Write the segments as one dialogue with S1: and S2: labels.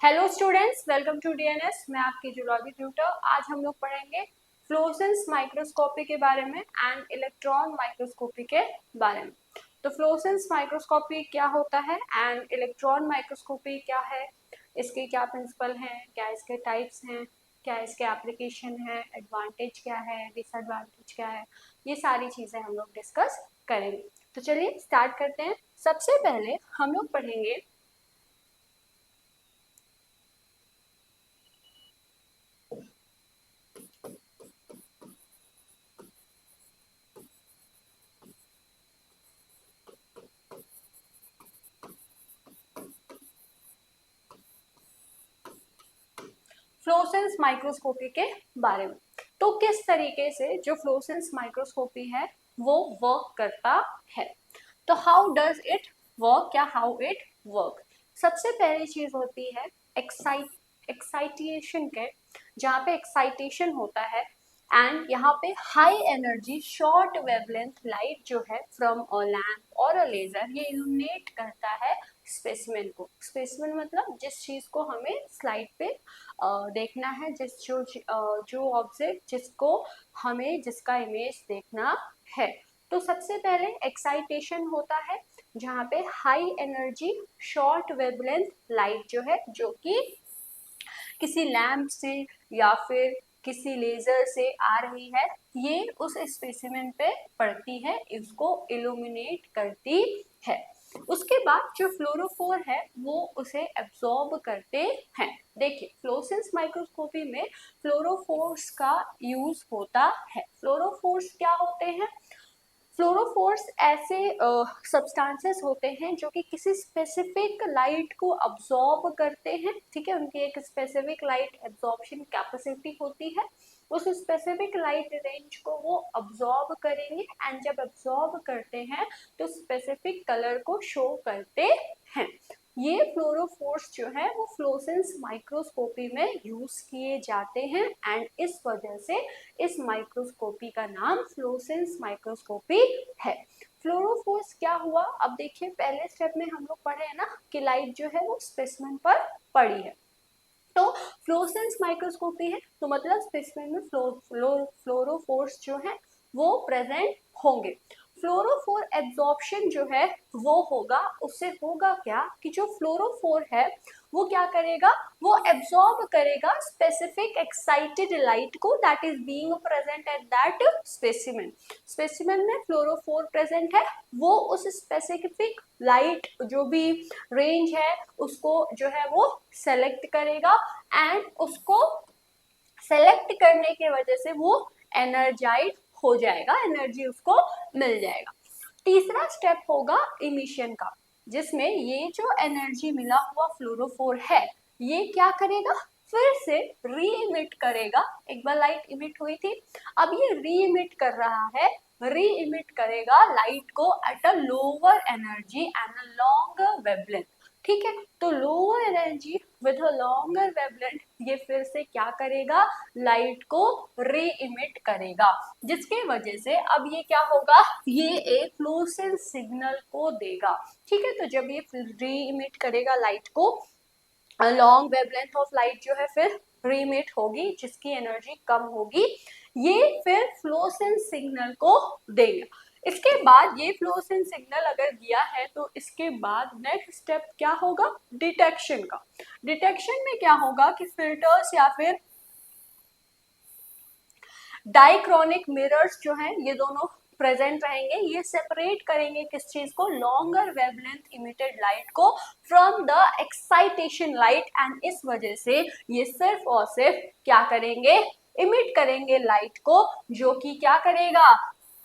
S1: Hello students, welcome to DNS. मैं आपकी zoology tutor. आज हम लोग पढ़ेंगे फ्लोरेसेंस माइक्रोस्कोपी के बारे में एंड इलेक्ट्रॉन माइक्रोस्कोपी के बारे में। तो फ्लोरेसेंस माइक्रोस्कोपी क्या होता है एंड इलेक्ट्रॉन माइक्रोस्कोपी क्या है, इसके क्या प्रिंसिपल हैं, क्या इसके टाइप्स हैं, क्या इसके एप्लीकेशन है, एडवांटेज क्या है, डिसएडवांटेज क्या है, ये सारी चीजें हम लोग डिस्कस करेंगे। तो चलिए स्टार्ट करते हैं। सबसे पहले हम लोग पढ़ेंगे फ्लोरेसेंस माइक्रोस्कोपी के बारे में। तो किस तरीके से जो फ्लोरेसेंस माइक्रोस्कोपी है वो वर्क करता है। तो हाउ डज इट वर्क, क्या हाउ इट वर्क। सबसे पहली चीज होती है एक्साइटेशन के, जहाँ पे एक्साइटेशन होता है एंड यहाँ पे high energy short wavelength light जो है फ्रॉम अ लैम्प और अ लेजर, ये इल्यूमिनेट करता है स्पेसिमेन को। स्पेसिमेन मतलब जिस चीज को हमें स्लाइड पे देखना है, जो ऑब्जेक्ट जिसको हमें जिसका इमेज देखना है। तो सबसे पहले एक्साइटेशन होता है जहाँ पे high energy short wavelength light जो है, जो कि किसी लैम्प से या फिर किसी लेजर से आ रही है, ये उस स्पेसिमेन पे पड़ती है, इसको इल्यूमिनेट करती है। उसके बाद जो फ्लोरोफोर है वो उसे एब्जॉर्ब करते हैं। देखिए फ्लोरेसेंस माइक्रोस्कोपी में फ्लोरोफोर्स का यूज होता है। फ्लोरोफोर्स क्या होते हैं? फ्लोरोफोर्स ऐसे सब्सटेंसेस होते हैं जो कि किसी स्पेसिफिक लाइट को अब्सॉर्ब करते हैं। ठीक है, उनकी एक स्पेसिफिक लाइट एब्जॉर्प्शन कैपेसिटी होती है। उस स्पेसिफिक लाइट रेंज को वो अब्सॉर्ब करेंगे एंड जब अब्सॉर्ब करते हैं तो स्पेसिफिक कलर को शो करते हैं। ये फ्लोरोफोर्स जो है वो फ्लोरेसेंस माइक्रोस्कोपी में यूज किए जाते हैं एंड इस वजह से इस माइक्रोस्कोपी का नाम फ्लोरेसेंस माइक्रोस्कोपी है। फ्लोरोफोर्स क्या हुआ, अब देखिए पहले स्टेप में हम लोग पढ़े हैं ना कि लाइट जो है वो स्पेसिमेन पर पड़ी है। तो फ्लोरेसेंस माइक्रोस्कोपी है तो मतलब स्पेसिमेन में फ्लोरोफोर्स जो है वो प्रेजेंट होंगे। फ्लोरोफोर एब्जॉर्प्शन जो है वो होगा, उससे होगा क्या कि जो फ्लोरोफोर है वो क्या करेगा, वो एब्जॉर्ब करेगा स्पेसिफिक एक्साइटेड लाइट को that is being present at that specimen. Specimen में फ्लोरोफोर प्रेजेंट है, वो उस स्पेसिफिक लाइट जो भी रेंज है उसको जो है वो सेलेक्ट करेगा एंड उसको सेलेक्ट करने की वजह से वो एनर्जाइज हो जाएगा, एनर्जी उसको मिल जाएगा। तीसरा स्टेप होगा इमिशन का, जिसमें ये जो एनर्जी मिला हुआ फ्लोरोफोर है ये क्या करेगा, फिर से री इमिट करेगा। एक बार लाइट इमिट हुई थी, अब ये री इमिट कर रहा है, री इमिट करेगा लाइट को at a lower energy and a longer wavelength. ठीक है, तो lower energy with a longer wavelength ये फिर से क्या करेगा, लाइट को री इमिट करेगा, जिसके वजह से अब ये क्या होगा, ये एक फ्लोरेसेंस सिग्नल को देगा। ठीक है, तो जब ये री इमिट करेगा लाइट को, लॉन्ग वेवलेंथ ऑफ लाइट जो है फिर री इमिट होगी जिसकी एनर्जी कम होगी, ये फिर फ्लोरेसेंस सिग्नल को देगा। इसके बाद ये फ्लोरेसेंस सिग्नल अगर दिया है तो इसके बाद नेक्स्ट स्टेप क्या होगा, डिटेक्शन का। डिटेक्शन में क्या होगा कि फिल्टर्स या फिर डाइक्रोनिक मिरर्स जो हैं ये दोनों प्रेजेंट रहेंगे, ये सेपरेट करेंगे किस चीज को, लॉन्गर वेवलेंथ इमिटेड लाइट को from the excitation light and इस वजह से ये सिर्फ और सिर्फ क्या करेंगे, इमिट करेंगे लाइट को, जो कि क्या करेगा,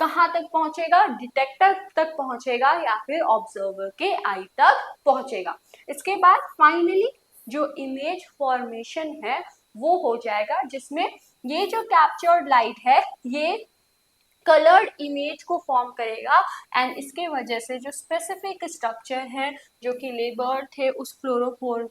S1: कहाँ तक पहुंचेगा, डिटेक्टर तक पहुंचेगा या फिर ऑब्जर्वर के आई तक पहुंचेगा। इसके बाद फाइनली जो इमेज फॉर्मेशन है वो हो जाएगा, जिसमें ये जो कैप्चर्ड लाइट है ये कलर्ड इमेज को फॉर्म करेगा एंड इसके वजह से जो स्पेसिफिक स्ट्रक्चर है जो कि लेबर थे उस फ्लोरोफोर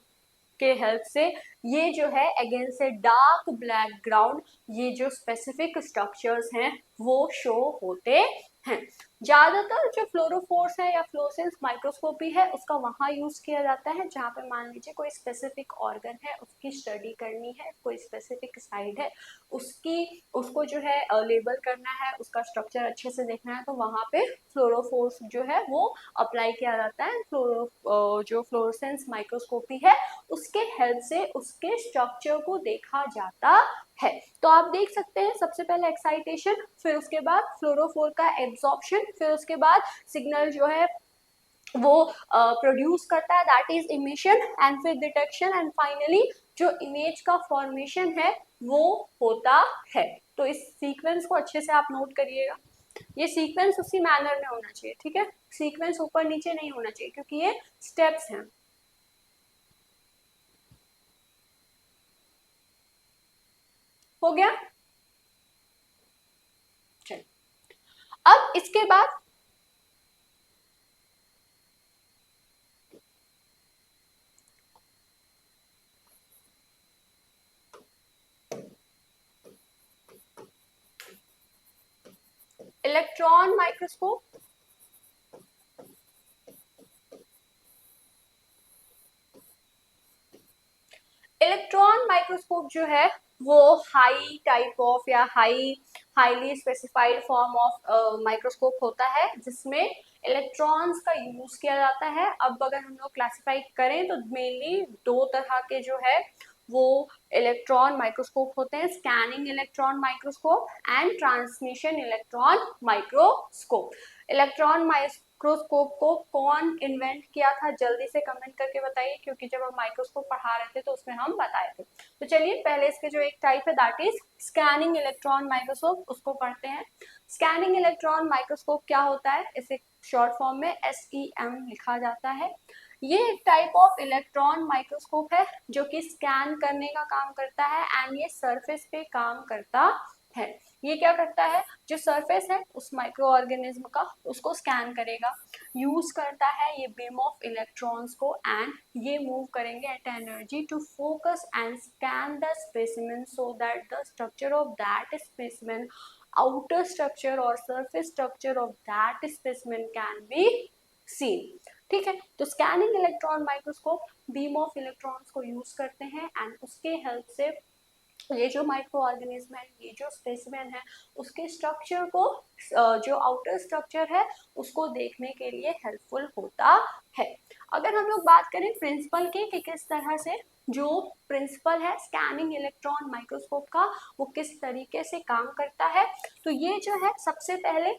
S1: के हेल्प से, ये जो है against a dark black ground ये जो स्पेसिफिक स्ट्रक्चर्स हैं वो शो होते हैं। ज्यादातर जो फ्लोरोफोर्स है या फ्लोरोसेंस माइक्रोस्कोपी है उसका वहां यूज किया जाता है जहाँ पे मान लीजिए कोई स्पेसिफिक ऑर्गन है उसकी स्टडी करनी है, कोई स्पेसिफिक साइड है उसको जो है लेबल करना है, उसका स्ट्रक्चर अच्छे से देखना है, तो वहां पे फ्लोरोफोर्स जो है वो अप्लाई किया जाता है। जो फ्लोरोसेंस माइक्रोस्कोपी है उसके हेल्प से उसके स्ट्रक्चर को देखा जाता है। तो आप देख सकते हैं सबसे पहले एक्साइटेशन, फिर उसके बाद फ्लोरोफोर का एब्जॉर्प्शन, फिर उसके बाद सिग्नल जो है वो प्रोड्यूस करता है, दैट इज इमिशन, एंड फिर डिटेक्शन, एंड फाइनली जो इमेज का फॉर्मेशन है वो होता है। तो इस सीक्वेंस को अच्छे से आप नोट करिएगा, ये सीक्वेंस उसी मैनर में होना चाहिए, ठीक है, सीक्वेंस ऊपर नीचे नहीं होना चाहिए क्योंकि ये स्टेप्स हैं। हो गया? चलिए अब इसके बाद इलेक्ट्रॉन माइक्रोस्कोप। इलेक्ट्रॉन माइक्रोस्कोप जो है वो हाई टाइप ऑफ या highly specified form of microscope होता है जिसमें इलेक्ट्रॉन्स का यूज किया जाता है। अब अगर हम लोग क्लासिफाई करें तो मेनली दो तरह के जो है वो इलेक्ट्रॉन माइक्रोस्कोप होते हैं, scanning electron microscope and transmission electron microscope. Electron microscope को कौन इन्वेंट किया था, जल्दी से कमेंट करके बताइए, क्योंकि जब हम माइक्रोस्कोप पढ़ा रहे थे तो उसमें हम बताए थे। तो चलिए पहले इसके जो एक टाइप है that is scanning electron microscope, उसको पढ़ते हैं। स्कैनिंग इलेक्ट्रॉन माइक्रोस्कोप क्या होता है, इसे शॉर्ट फॉर्म में SEM लिखा जाता है। ये एक टाइप ऑफ इलेक्ट्रॉन माइक्रोस्कोप है जो कि स्कैन करने का काम करता है एंड ये सरफेस पे काम करता है। ये क्या करता है, जो सरफेस है उस माइक्रो ऑर्गेनिज्म का उसको स्कैन करेगा, यूज करता है ये बीम ऑफ इलेक्ट्रॉन्स को, एंड ये मूव करेंगे at energy to focus and scan the specimen so that the structure of that specimen, outer structure or surface structure of that specimen can be seen। ठीक है, तो scanning electron microscope beam of electrons को use करते हैं and उसके help से ये जो माइक्रो ऑर्गेनिज्म है, ये जो स्पेसिमेन है, उसके स्ट्रक्चर को जो आउटर स्ट्रक्चर है उसको देखने के लिए हेल्पफुल होता है। अगर हम लोग बात करें प्रिंसिपल की कि किस तरह से जो प्रिंसिपल है स्कैनिंग इलेक्ट्रॉन माइक्रोस्कोप का वो किस तरीके से काम करता है, तो ये जो है सबसे पहले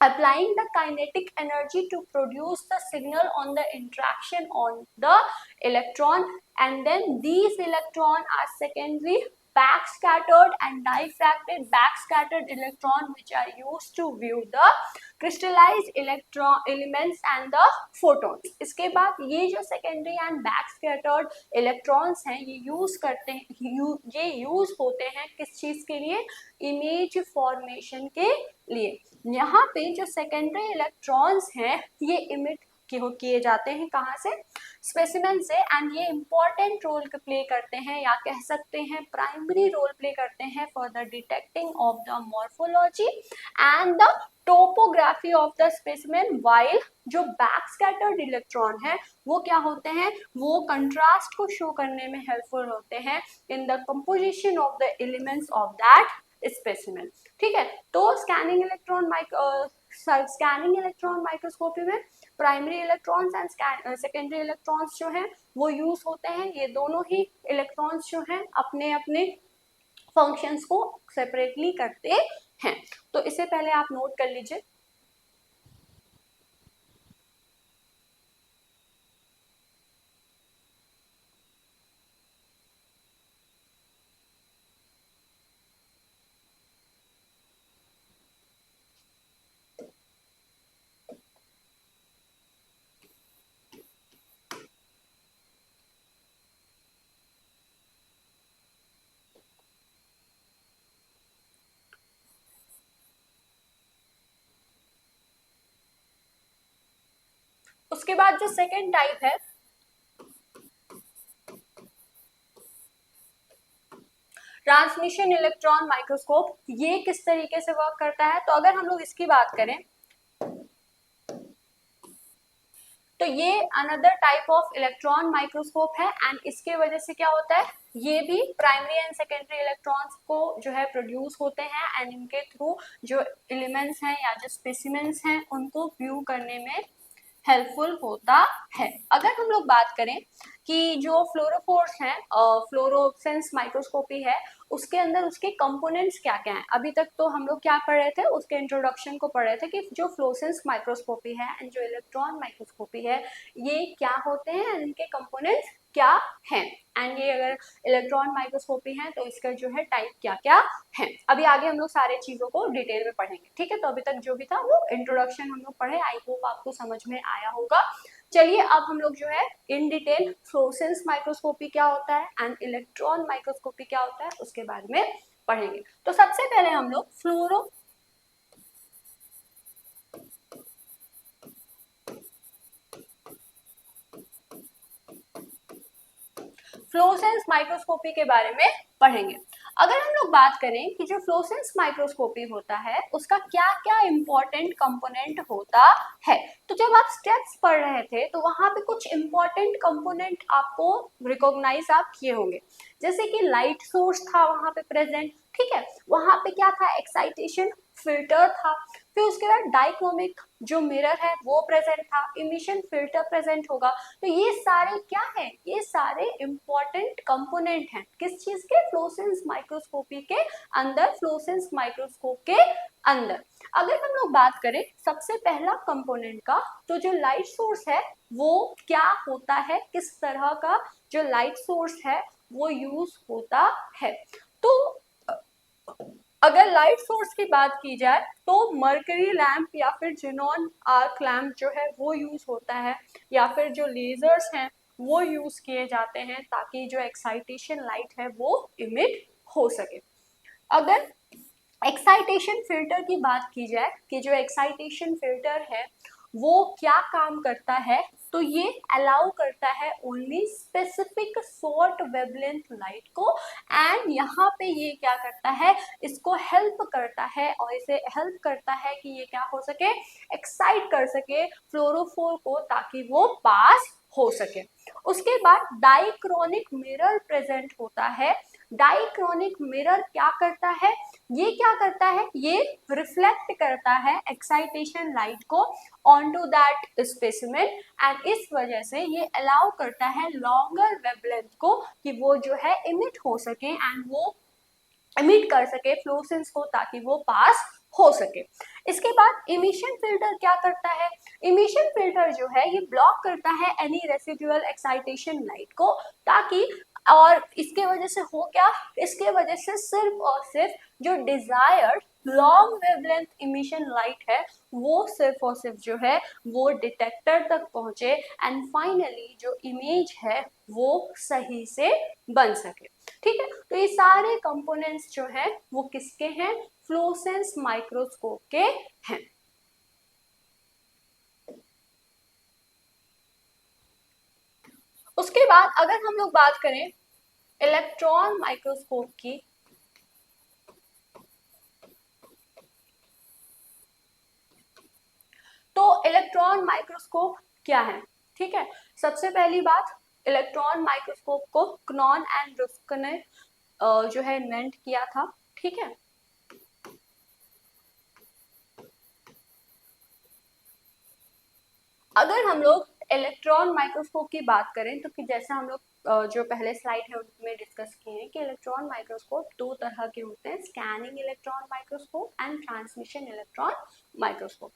S1: applying the kinetic energy to produce the signal on the interaction on the electron, and then these electron are secondary backscattered and diffracted backscattered electron which are used to view the crystallized electron elements and the photons। इसके बाद ये जो secondary and backscattered electrons हैं ये use करते हैं, ये use होते हैं किस चीज के लिए, इमेज फॉर्मेशन के लिए। यहाँ पे जो सेकेंडरी इलेक्ट्रॉन्स हैं ये इमिट किए जाते हैं कहाँ से, स्पेसिमेन से, एंड ये इंपॉर्टेंट रोल प्ले करते हैं या कह सकते हैं प्राइमरी रोल प्ले करते हैं for the detecting of the morphology and the topography of the specimen. While जो बैक स्कैटर्ड इलेक्ट्रॉन है वो क्या होते हैं, वो कंट्रास्ट को शो करने में हेल्पफुल होते हैं in the composition of the elements of that specimen. ठीक है, तो स्कैनिंग इलेक्ट्रॉन माइक्रोस्कोपी में primary electrons and secondary electrons जो हैं वो यूज होते हैं। ये दोनों ही इलेक्ट्रॉन्स जो हैं अपने अपने फंक्शंस को सेपरेटली करते हैं। तो इससे पहले आप नोट कर लीजिए। उसके बाद जो सेकेंड टाइप है ट्रांसमिशन इलेक्ट्रॉन माइक्रोस्कोप, ये किस तरीके से वर्क करता है, तो अगर हम लोग इसकी बात करें तो ये another type of electron microscope है एंड इसके वजह से क्या होता है, ये भी प्राइमरी एंड सेकेंडरी इलेक्ट्रॉन्स को जो है प्रोड्यूस होते हैं एंड इनके थ्रू जो एलिमेंट्स हैं या जो स्पेसिमेंस हैं उनको व्यू करने में हेल्पफुल होता है। अगर हम लोग बात करें कि जो फ्लोरोफोर्स हैं, फ्लोरोसेंस माइक्रोस्कोपी है, उसके अंदर उसके कंपोनेंट्स क्या क्या हैं। अभी तक तो हम लोग क्या पढ़ रहे थे, उसके इंट्रोडक्शन को पढ़ रहे थे कि जो फ्लोरोसेंस माइक्रोस्कोपी है एंड जो इलेक्ट्रॉन माइक्रोस्कोपी है ये क्या होते हैं एंड इनके कंपोनेंट्स क्या हैं, एंड ये अगर इलेक्ट्रॉन माइक्रोस्कोपी है तो इसका जो है टाइप क्या क्या है। अभी आगे हम लोग सारे चीजों को डिटेल में पढ़ेंगे, ठीक है। तो अभी तक जो भी था वो इंट्रोडक्शन हम लोग पढ़े, आई होप आपको समझ में आया होगा। चलिए अब हम लोग जो है इन डिटेल फ्लोरोसेंस माइक्रोस्कोपी क्या होता है एंड इलेक्ट्रॉन माइक्रोस्कोपी क्या होता है उसके बारे में पढ़ेंगे। तो सबसे पहले हम लोग फ्लोरोसेंस माइक्रोस्कोपी के बारे में पढ़ेंगे। अगर हम लोग बात करें कि जो फ्लोरोसेंस माइक्रोस्कोपी होता है उसका क्या क्या इंपॉर्टेंट कंपोनेंट होता है, तो जब आप स्टेप्स पढ़ रहे थे तो वहां पे कुछ इंपॉर्टेंट कंपोनेंट आपको रिकॉग्नाइज आप किए होंगे, जैसे कि लाइट सोर्स था वहां पे प्रेजेंट, ठीक है। वहां पे क्या था, एक्साइटेशन फिल्टर था, फिर उसके बाद डाइक्रोमिक जो मिरर है वो प्रेजेंट था, इमिशन फिल्टर प्रेजेंट होगा। तो ये सारे क्या है, ये सारे इंपॉर्टेंट कंपोनेंट हैं किस चीज के, फ्लोरोसेंस माइक्रोस्कोपी के अंदर, फ्लोरोसेंस माइक्रोस्कोप के अंदर। अगर हम लोग बात करें सबसे पहला कंपोनेंट का, तो जो लाइट सोर्स है वो क्या होता है, किस तरह का जो लाइट सोर्स है वो यूज होता है। तो अगर लाइट सोर्स की बात की जाए तो मरकरी लैंप या फिर जेनॉन आर्क लैंप जो है वो यूज होता है, या फिर जो लेजर्स हैं वो यूज किए जाते हैं ताकि जो एक्साइटेशन लाइट है वो इमिट हो सके। अगर एक्साइटेशन फिल्टर की बात की जाए कि जो एक्साइटेशन फिल्टर है वो क्या काम करता है, तो ये अलाउ करता है only specific short wavelength light को, एंड यहाँ पे ये क्या करता है, इसको हेल्प करता है और इसे हेल्प करता है कि ये क्या हो सके, एक्साइट कर सके फ्लोरोफोर को ताकि वो पास हो सके। उसके बाद डाइक्रोनिक मिरर प्रेजेंट होता है। डाइक्रोनिक मिरर क्या करता है, ये क्या करता है, ये रिफ्लेक्ट करता है एक्साइटेशन लाइट को ऑनटू दैट स्पेसिमेन, एंड इस वजह से ये अलाउ करता है लॉन्गर वेवलेंथ को कि वो जो है इमिट हो सके एंड वो इमिट कर सके फ्लोरोसेंस को ताकि वो पास हो सके। इसके बाद इमिशन फिल्टर क्या करता है, इमिशन फिल्टर जो है ये ब्लॉक करता है एनी रेसिडुअल एक्साइटेशन लाइट को, ताकि और इसके वजह से हो क्या, इसके वजह से सिर्फ और सिर्फ जो desired long wavelength emission light है वो सिर्फ और सिर्फ जो है वो डिटेक्टर तक पहुंचे एंड फाइनली जो इमेज है वो सही से बन सके, ठीक है। तो ये सारे कंपोनेंट्स जो है वो किसके हैं, फ्लोरोसेंस माइक्रोस्कोप के हैं। उसके बाद अगर हम लोग बात करें इलेक्ट्रॉन माइक्रोस्कोप की, तो इलेक्ट्रॉन माइक्रोस्कोप क्या है, ठीक है। सबसे पहली बात, इलेक्ट्रॉन माइक्रोस्कोप को क्नॉन एंड रुस्क ने जो है इन्वेंट किया था, ठीक है। अगर हम लोग इलेक्ट्रॉन माइक्रोस्कोप की बात करें तो कि जैसा हम लोग जो पहले स्लाइड है उनमें डिस्कस किए हैं कि इलेक्ट्रॉन माइक्रोस्कोप दो तरह के होते हैं, scanning electron microscope and transmission electron microscope.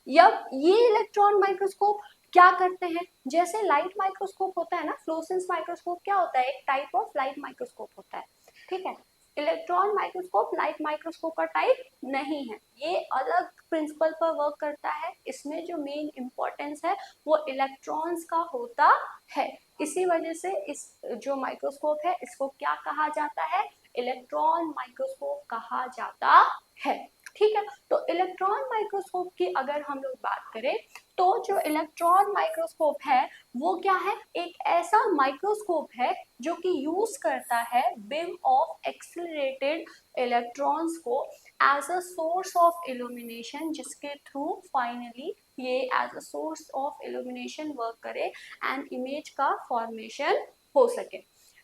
S1: ये इलेक्ट्रॉन माइक्रोस्कोप क्या करते हैं, जैसे लाइट माइक्रोस्कोप होता है ना, फ्लोरोसेंस माइक्रोस्कोप क्या होता है, एक टाइप ऑफ लाइट माइक्रोस्कोप होता है, ठीक है। इलेक्ट्रॉन माइक्रोस्कोप लाइट माइक्रोस्कोप का टाइप नहीं है, ये अलग प्रिंसिपल पर वर्क करता है। इसमें जो मेन इंपॉर्टेंस है वो इलेक्ट्रॉन्स का होता है, इसी वजह से इस जो माइक्रोस्कोप है इसको क्या कहा जाता है, इलेक्ट्रॉन माइक्रोस्कोप कहा जाता है। ठीक है। तो इलेक्ट्रॉन माइक्रोस्कोप की अगर हम लोग बात करें तो जो इलेक्ट्रॉन माइक्रोस्कोप है वो क्या है, एक ऐसा माइक्रोस्कोप है जो कि यूज करता है बीम ऑफ एक्सेलरेटेड इलेक्ट्रॉन्स को as a source of illumination, जिसके थ्रू फाइनली ये as a source of illumination work करे एंड इमेज का फॉर्मेशन हो सके।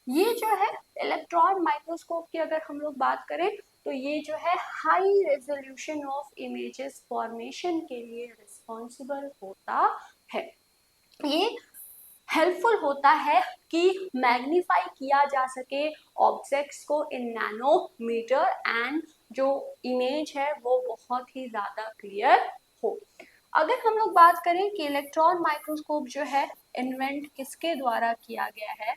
S1: ये जो है इलेक्ट्रॉन माइक्रोस्कोप की अगर हम लोग बात करें तो ये जो है high resolution of images formation के लिए रिस्पॉन्सिबल होता है। ये हेल्पफुल होता है कि मैग्नीफाई किया जा सके ऑब्जेक्ट्स को इन नैनोमीटर एंड जो इमेज है वो बहुत ही ज्यादा क्लियर हो। अगर हम लोग बात करें कि इलेक्ट्रॉन माइक्रोस्कोप जो है इन्वेंट किसके द्वारा किया गया है,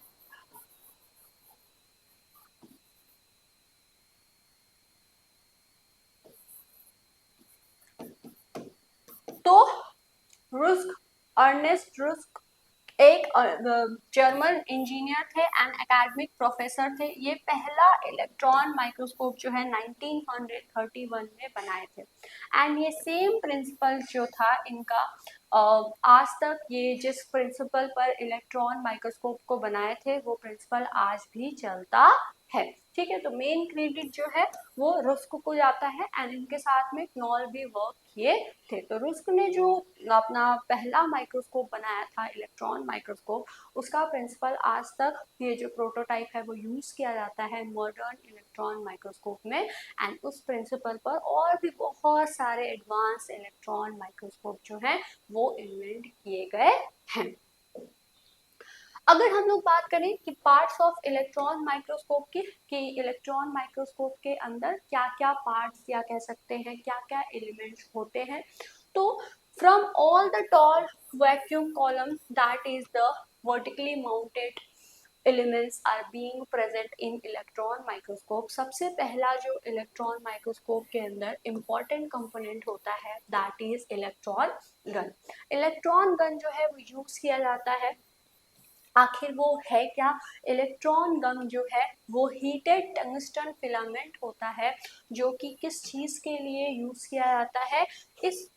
S1: तो रुस्क, अर्नेस्ट रुस्क एक जर्मन इंजीनियर थे एंड एकेडमिक प्रोफेसर थे। ये पहला इलेक्ट्रॉन माइक्रोस्कोप जो है 1931 में बनाए थे एंड ये सेम प्रिंसिपल जो था इनका आज तक ये जिस प्रिंसिपल पर इलेक्ट्रॉन माइक्रोस्कोप को बनाए थे वो प्रिंसिपल आज भी चलता है। ठीक है, तो मेन क्रेडिट जो है वो रुस्क को जाता है एंड इनके साथ में knoll भी वर्क किए थे। तो रुस्क ने जो अपना पहला माइक्रोस्कोप बनाया था इलेक्ट्रॉन माइक्रोस्कोप, उसका प्रिंसिपल आज तक ये जो प्रोटोटाइप है वो यूज किया जाता है मॉडर्न इलेक्ट्रॉन माइक्रोस्कोप में एंड उस प्रिंसिपल पर और भी बहुत सारे एडवांस इलेक्ट्रॉन माइक्रोस्कोप जो है वो इन्वेंट किए गए हैं। अगर हम लोग बात करें कि पार्ट्स ऑफ इलेक्ट्रॉन माइक्रोस्कोप की, कि इलेक्ट्रॉन माइक्रोस्कोप के अंदर क्या क्या पार्ट्स या कह सकते हैं क्या क्या एलिमेंट्स होते हैं, तो from all the tall vacuum column that is the vertically mounted elements are being present in electron microscope। सबसे पहला जो इलेक्ट्रॉन माइक्रोस्कोप के अंदर इम्पॉर्टेंट कंपोनेंट होता है that is electron gun. Electron gun जो है वो यूज किया जाता है, आखिर वो है क्या, इलेक्ट्रॉन गन जो है वो हीटेड टंगस्टन फिलामेंट होता है जो कि किस चीज के लिए यूज किया जाता है, इस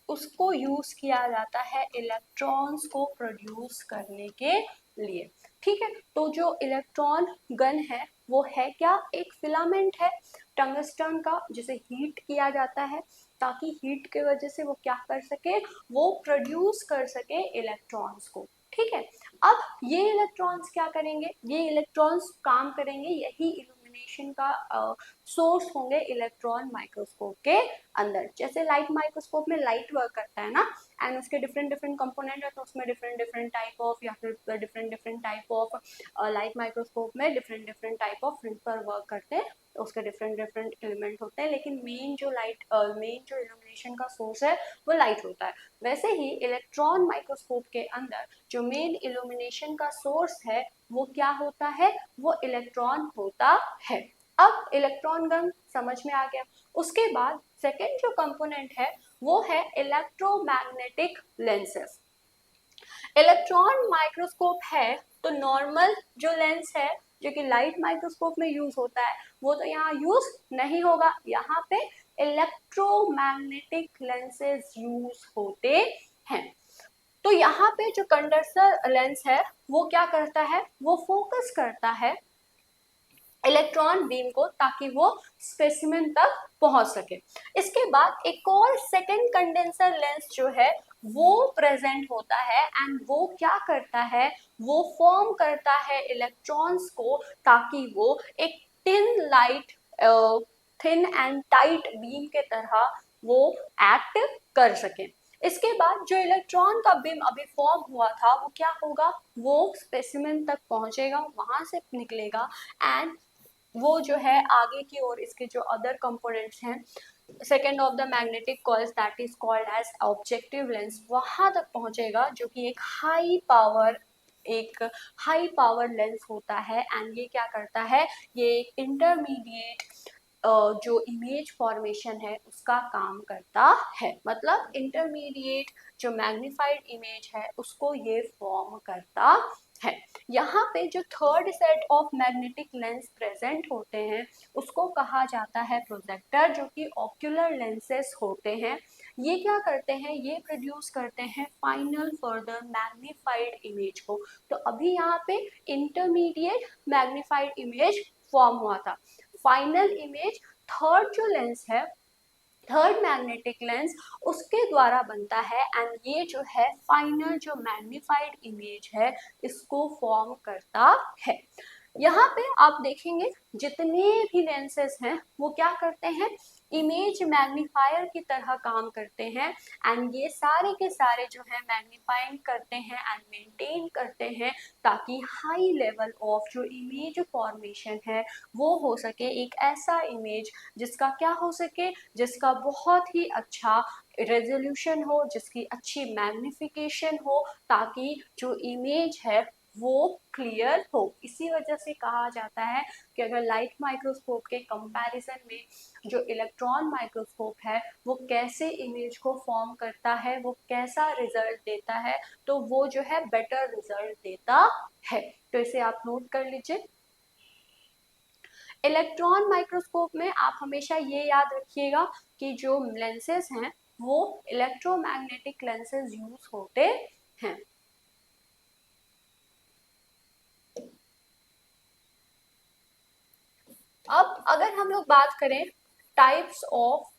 S1: उसको यूज किया जाता है इलेक्ट्रॉन्स को प्रोड्यूस करने के लिए। ठीक है, तो जो इलेक्ट्रॉन गन है वो है क्या, एक फिलामेंट है टंगस्टन का जिसे हीट किया जाता है ताकि हीट के वजह से वो क्या कर सके, वो प्रोड्यूस कर सके इलेक्ट्रॉन्स को। ठीक है, अब ये इलेक्ट्रॉन्स क्या करेंगे, ये इलेक्ट्रॉन्स काम करेंगे, यही इल्यूमिनेशन का सोर्स होंगे इलेक्ट्रॉन माइक्रोस्कोप के अंदर। जैसे लाइट माइक्रोस्कोप में लाइट वर्क करता है ना एंड उसके डिफरेंट डिफरेंट कंपोनेंट है, तो उसमें डिफरेंट डिफरेंट टाइप ऑफ या फिर different different type of light microscope में different different type of fringe पर वर्क करते हैं, उसके डिफरेंट डिफरेंट एलिमेंट होते हैं, लेकिन मेन जो इल्यूमिनेशन का सोर्स है वो लाइट होता है। वैसे ही इलेक्ट्रॉन माइक्रोस्कोप के अंदर जो मेन इल्यूमिनेशन का सोर्स है वो क्या होता है, वो इलेक्ट्रॉन होता है। अब इलेक्ट्रॉन गन समझ में आ गया। उसके बाद सेकेंड जो कंपोनेंट है वो है इलेक्ट्रोमैग्नेटिक लेंसेस। इलेक्ट्रॉन माइक्रोस्कोप है तो नॉर्मल जो लेंस है जो कि लाइट माइक्रोस्कोप में यूज होता है वो तो यहाँ यूज नहीं होगा, यहाँ पे इलेक्ट्रोमैग्नेटिक लेंसेज यूज होते हैं। तो यहाँ पे जो कंडेंसर लेंस है वो क्या करता है, वो फोकस करता है इलेक्ट्रॉन बीम को ताकि वो स्पेसिमेन तक पहुंच सके। इसके बाद एक और सेकेंड कंडेंसर लेंस जो है वो प्रेजेंट होता है एंड वो क्या करता है, वो फॉर्म करता है इलेक्ट्रॉन्स को ताकि वो एक थिन एंड टाइट बीम के तरह वो एक्ट कर सके। इसके बाद जो इलेक्ट्रॉन का बीम अभी फॉर्म हुआ था वो क्या होगा, वो स्पेसिमेन तक पहुंचेगा, वहां से निकलेगा एंड वो जो है आगे की ओर इसके जो अदर कंपोनेंट्स हैं second of the magnetic coils that is called as objective lens, वहां तक पहुंचेगा जो कि एक हाई पावर लेंस होता है एंड ये क्या करता है, ये एक इंटरमीडिएट जो इमेज फॉर्मेशन है उसका काम करता है। मतलब इंटरमीडिएट जो मैग्निफाइड इमेज है उसको ये फॉर्म करता है। यहाँ पे जो third set of magnetic lens present होते हैं उसको कहा जाता है प्रोजेक्टर, जो कि ऑक्यूलर लेंसेस होते हैं। ये क्या करते हैं, ये प्रोड्यूस करते हैं फाइनल फर्दर मैग्नीफाइड इमेज को। तो अभी यहाँ पे इंटरमीडिएट मैग्नीफाइड इमेज फॉर्म हुआ था। फाइनल इमेज थर्ड जो लेंस है, थर्ड मैग्नेटिक लेंस, उसके द्वारा बनता है एंड ये जो है फाइनल जो मैग्नीफाइड इमेज है इसको फॉर्म करता है। यहाँ पे आप देखेंगे जितने भी लेंसेज हैं वो क्या करते हैं, इमेज मैग्नीफायर की तरह काम करते हैं एंड ये सारे के सारे जो है मैग्नीफाइंग करते हैं एंड मेंटेन करते हैं ताकि हाई लेवल ऑफ जो इमेज फॉर्मेशन है वो हो सके, एक ऐसा इमेज जिसका क्या हो सके, जिसका बहुत ही अच्छा रेजोल्यूशन हो, जिसकी अच्छी मैग्निफिकेशन हो, ताकि जो इमेज है वो क्लियर हो। इसी वजह से कहा जाता है कि अगर लाइट माइक्रोस्कोप के कंपैरिजन में जो इलेक्ट्रॉन माइक्रोस्कोप है वो कैसे इमेज को फॉर्म करता है, वो कैसा रिजल्ट देता है, तो वो जो है बेटर रिजल्ट देता है। तो इसे आप नोट कर लीजिए। इलेक्ट्रॉन माइक्रोस्कोप में आप हमेशा ये याद रखिएगा कि जो लेंसेज हैं वो इलेक्ट्रोमैग्नेटिक लेंसेज यूज होते हैं। अब अगर हम लोग बात करें टाइप्स ऑफ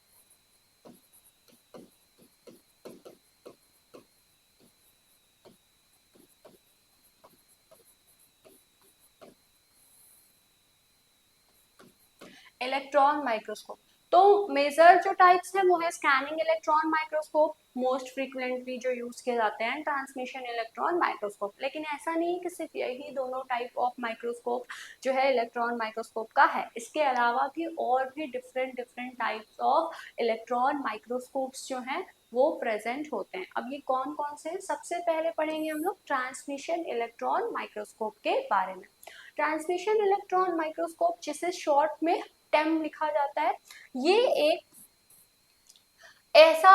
S1: इलेक्ट्रॉन माइक्रोस्कोप, तो मेजर जो टाइप्स हैं वो है scanning electron microscope, most frequently जो यूज किए जाते हैं, ट्रांसमिशन इलेक्ट्रॉन माइक्रोस्कोप। लेकिन ऐसा नहीं है कि सिर्फ यही दोनों टाइप ऑफ माइक्रोस्कोप जो है इलेक्ट्रॉन माइक्रोस्कोप का है, इसके अलावा भी और भी different different types of electron microscopes जो हैं वो प्रेजेंट होते हैं। अब ये कौन कौन से हैं, सबसे पहले पढ़ेंगे हम लोग ट्रांसमिशन इलेक्ट्रॉन माइक्रोस्कोप के बारे में। ट्रांसमिशन इलेक्ट्रॉन माइक्रोस्कोप, जिसे शॉर्ट में टेम लिखा जाता है, ये एक ऐसा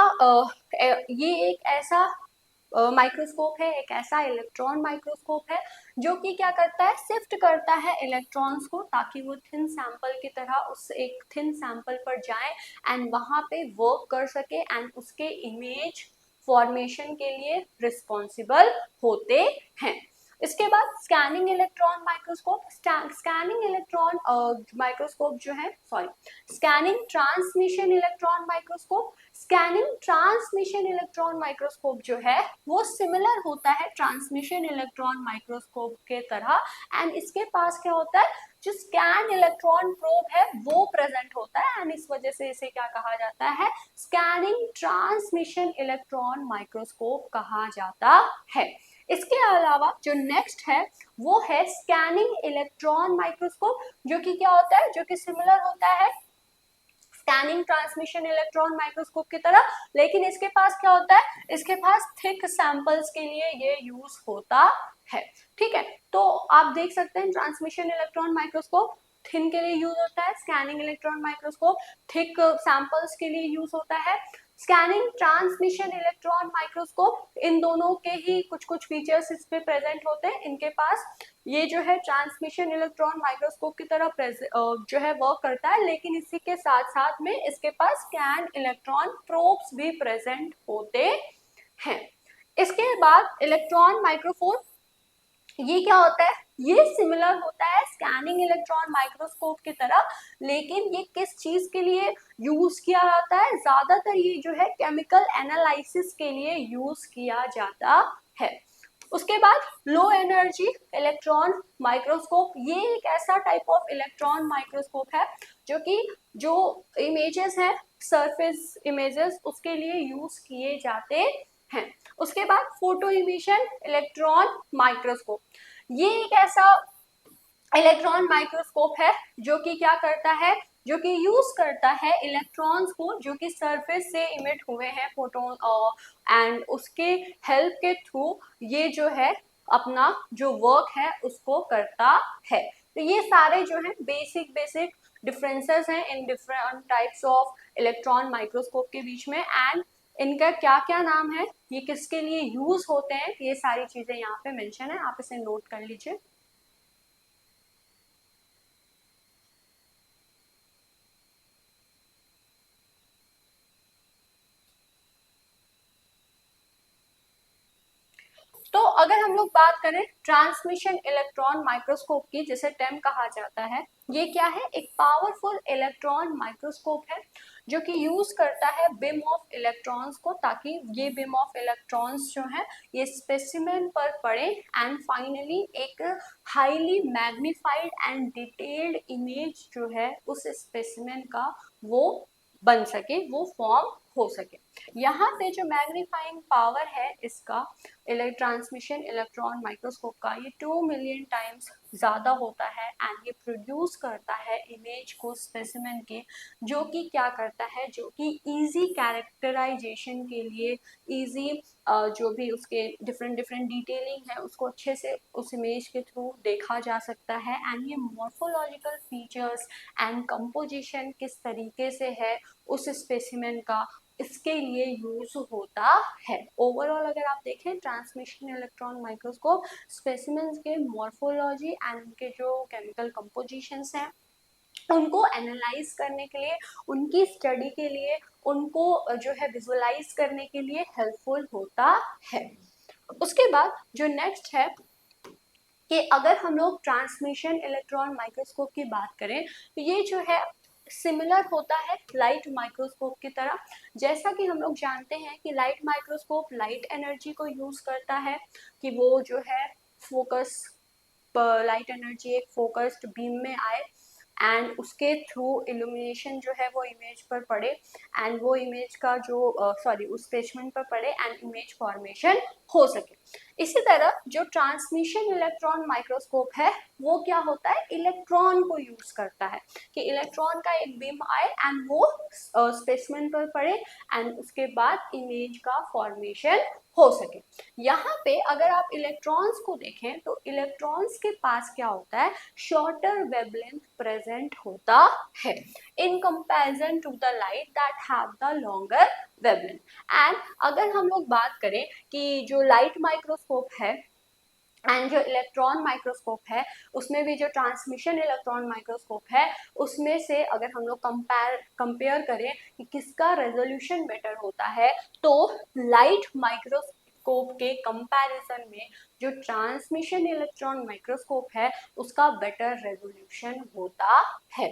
S1: माइक्रोस्कोप है, एक ऐसा इलेक्ट्रॉन माइक्रोस्कोप है जो कि क्या करता है, शिफ्ट करता है इलेक्ट्रॉन्स को ताकि वो थिन सैंपल की तरह उस एक थिन सैंपल पर जाए एंड वहां पे वर्क कर सके एंड उसके इमेज फॉर्मेशन के लिए रिस्पॉन्सिबल होते हैं। इसके बाद scanning electron microscope, scanning electron microscope जो है, sorry, scanning transmission electron microscope. Scanning transmission electron microscope जो है वो सिमिलर होता है ट्रांसमिशन इलेक्ट्रॉन माइक्रोस्कोप के तरह एंड इसके पास क्या होता है, जो स्कैन इलेक्ट्रॉन प्रोब है वो प्रेजेंट होता है एंड इस वजह से इसे क्या कहा जाता है, स्कैनिंग ट्रांसमिशन इलेक्ट्रॉन माइक्रोस्कोप कहा जाता है। इसके अलावा जो नेक्स्ट है वो है स्कैनिंग इलेक्ट्रॉन माइक्रोस्कोप, जो कि क्या होता है, जो कि सिमिलर होता है स्कैनिंग ट्रांसमिशन इलेक्ट्रॉन माइक्रोस्कोप की तरह, लेकिन इसके पास क्या होता है, इसके पास थिक सैंपल्स के लिए ये यूज होता है। ठीक है, तो आप देख सकते हैं ट्रांसमिशन इलेक्ट्रॉन माइक्रोस्कोप थिन के लिए यूज होता है, scanning electron microscope thick samples के लिए यूज होता है। स्कैनिंग ट्रांसमिशन इलेक्ट्रॉन माइक्रोस्कोप, इन दोनों के ही कुछ कुछ फीचर्स इस पे प्रेजेंट होते हैं। इनके पास ये जो है ट्रांसमिशन इलेक्ट्रॉन माइक्रोस्कोप की तरह जो है वर्क करता है, लेकिन इसी के साथ साथ में इसके पास स्कैन इलेक्ट्रॉन प्रोब्स भी प्रेजेंट होते हैं। इसके बाद इलेक्ट्रॉन माइक्रोफोन, ये क्या होता है, ये सिमिलर होता है स्कैनिंग इलेक्ट्रॉन माइक्रोस्कोप की तरह, लेकिन ये किस चीज के लिए यूज किया जाता है, ज्यादातर ये जो है केमिकल एनालिसिस के लिए यूज किया जाता है। उसके बाद लो एनर्जी इलेक्ट्रॉन माइक्रोस्कोप, ये एक ऐसा टाइप ऑफ इलेक्ट्रॉन माइक्रोस्कोप है जो कि जो इमेजेस हैं सरफेस इमेजेस उसके लिए यूज किए जाते हैं। उसके बाद फोटो इमिशन इलेक्ट्रॉन माइक्रोस्कोप, ये एक ऐसा इलेक्ट्रॉन माइक्रोस्कोप है जो कि क्या करता है, जो कि यूज करता है इलेक्ट्रॉन्स को जो कि सरफेस से इमिट हुए हैं फोटोन एंड उसके हेल्प के थ्रू ये जो है अपना जो वर्क है उसको करता है। तो ये सारे जो है बेसिक डिफरेंसेस हैं in different types of electron microscope के बीच में एंड इनका क्या क्या नाम है, ये किसके लिए यूज होते हैं, ये सारी चीजें यहाँ पे मेंशन है, आप इसे नोट कर लीजिए। तो अगर हम लोग बात करें ट्रांसमिशन इलेक्ट्रॉन माइक्रोस्कोप की, जिसे टेम कहा जाता है, ये क्या है, एक पावरफुल इलेक्ट्रॉन माइक्रोस्कोप है जो कि यूज करता है बीम ऑफ इलेक्ट्रॉन्स को, ताकि ये बीम ऑफ इलेक्ट्रॉन्स जो है ये स्पेसिमेन पर पड़े एंड फाइनली एक highly magnified and detailed image जो है उस स्पेसिमेन का वो बन सके, वो फॉर्म हो सके। यहाँ पे जो मैग्नीफाइंग पावर है इसका ट्रांसमिशन इलेक्ट्रॉन माइक्रोस्कोप का, ये 2 मिलियन टाइम्स ज़्यादा होता है एंड ये प्रोड्यूस करता है इमेज को स्पेसिमेन के, जो कि क्या करता है, जो कि इजी कैरेक्टराइजेशन के लिए, इजी जो भी उसके डिफरेंट डिफरेंट डिटेलिंग है उसको अच्छे से उस इमेज के थ्रू देखा जा सकता है। एंड ये मॉर्फोलॉजिकल फीचर्स एंड कंपोजिशन किस तरीके से है उस स्पेसिमेन का, इसके लिए यूज होता है। ओवरऑल अगर आप देखें ट्रांसमिशन इलेक्ट्रॉन माइक्रोस्कोप स्पेसिमेंस के मॉर्फोलॉजी एंड उनके जो केमिकल कंपोजिशंस हैं उनको एनालाइज करने के लिए, उनकी स्टडी के लिए, उनको जो है विजुअलाइज करने के लिए हेल्पफुल होता है। उसके बाद जो नेक्स्ट है कि अगर हम लोग ट्रांसमिशन इलेक्ट्रॉन माइक्रोस्कोप की बात करें तो ये जो है सिमिलर होता है लाइट माइक्रोस्कोप की तरह। जैसा कि हम लोग जानते हैं कि लाइट माइक्रोस्कोप लाइट एनर्जी को यूज करता है कि वो जो है फोकस, लाइट एनर्जी एक फोकस्ड बीम में आए एंड उसके थ्रू इल्यूमिनेशन जो है वो इमेज पर पड़े एंड वो इमेज का जो सॉरी उस स्पेसिमेन पर पड़े एंड इमेज फॉर्मेशन हो सके। इसी तरह जो ट्रांसमिशन इलेक्ट्रॉन माइक्रोस्कोप है वो क्या होता है, इलेक्ट्रॉन को यूज करता है कि इलेक्ट्रॉन का एक बीम आए एंड वो स्पेसिमेन पर पड़े एंड उसके बाद इमेज का फॉर्मेशन हो सके। यहाँ पे अगर आप इलेक्ट्रॉन्स को देखें तो इलेक्ट्रॉन्स के पास क्या होता है, शॉर्टर वेवलेंथ प्रेजेंट होता है in comparison to the light that have the longer wavelength. And अगर हम लोग बात करें कि जो लाइट माइक्रोस्कोप है एंड जो इलेक्ट्रॉन माइक्रोस्कोप है उसमें भी जो ट्रांसमिशन इलेक्ट्रॉन माइक्रोस्कोप है उसमें से अगर हम लोग कंपेयर करें कि किसका रेजोल्यूशन बेटर होता है, तो लाइट माइक्रोस्कोप के कंपैरिजन में जो ट्रांसमिशन इलेक्ट्रॉन माइक्रोस्कोप है उसका बेटर रेजोल्यूशन होता है।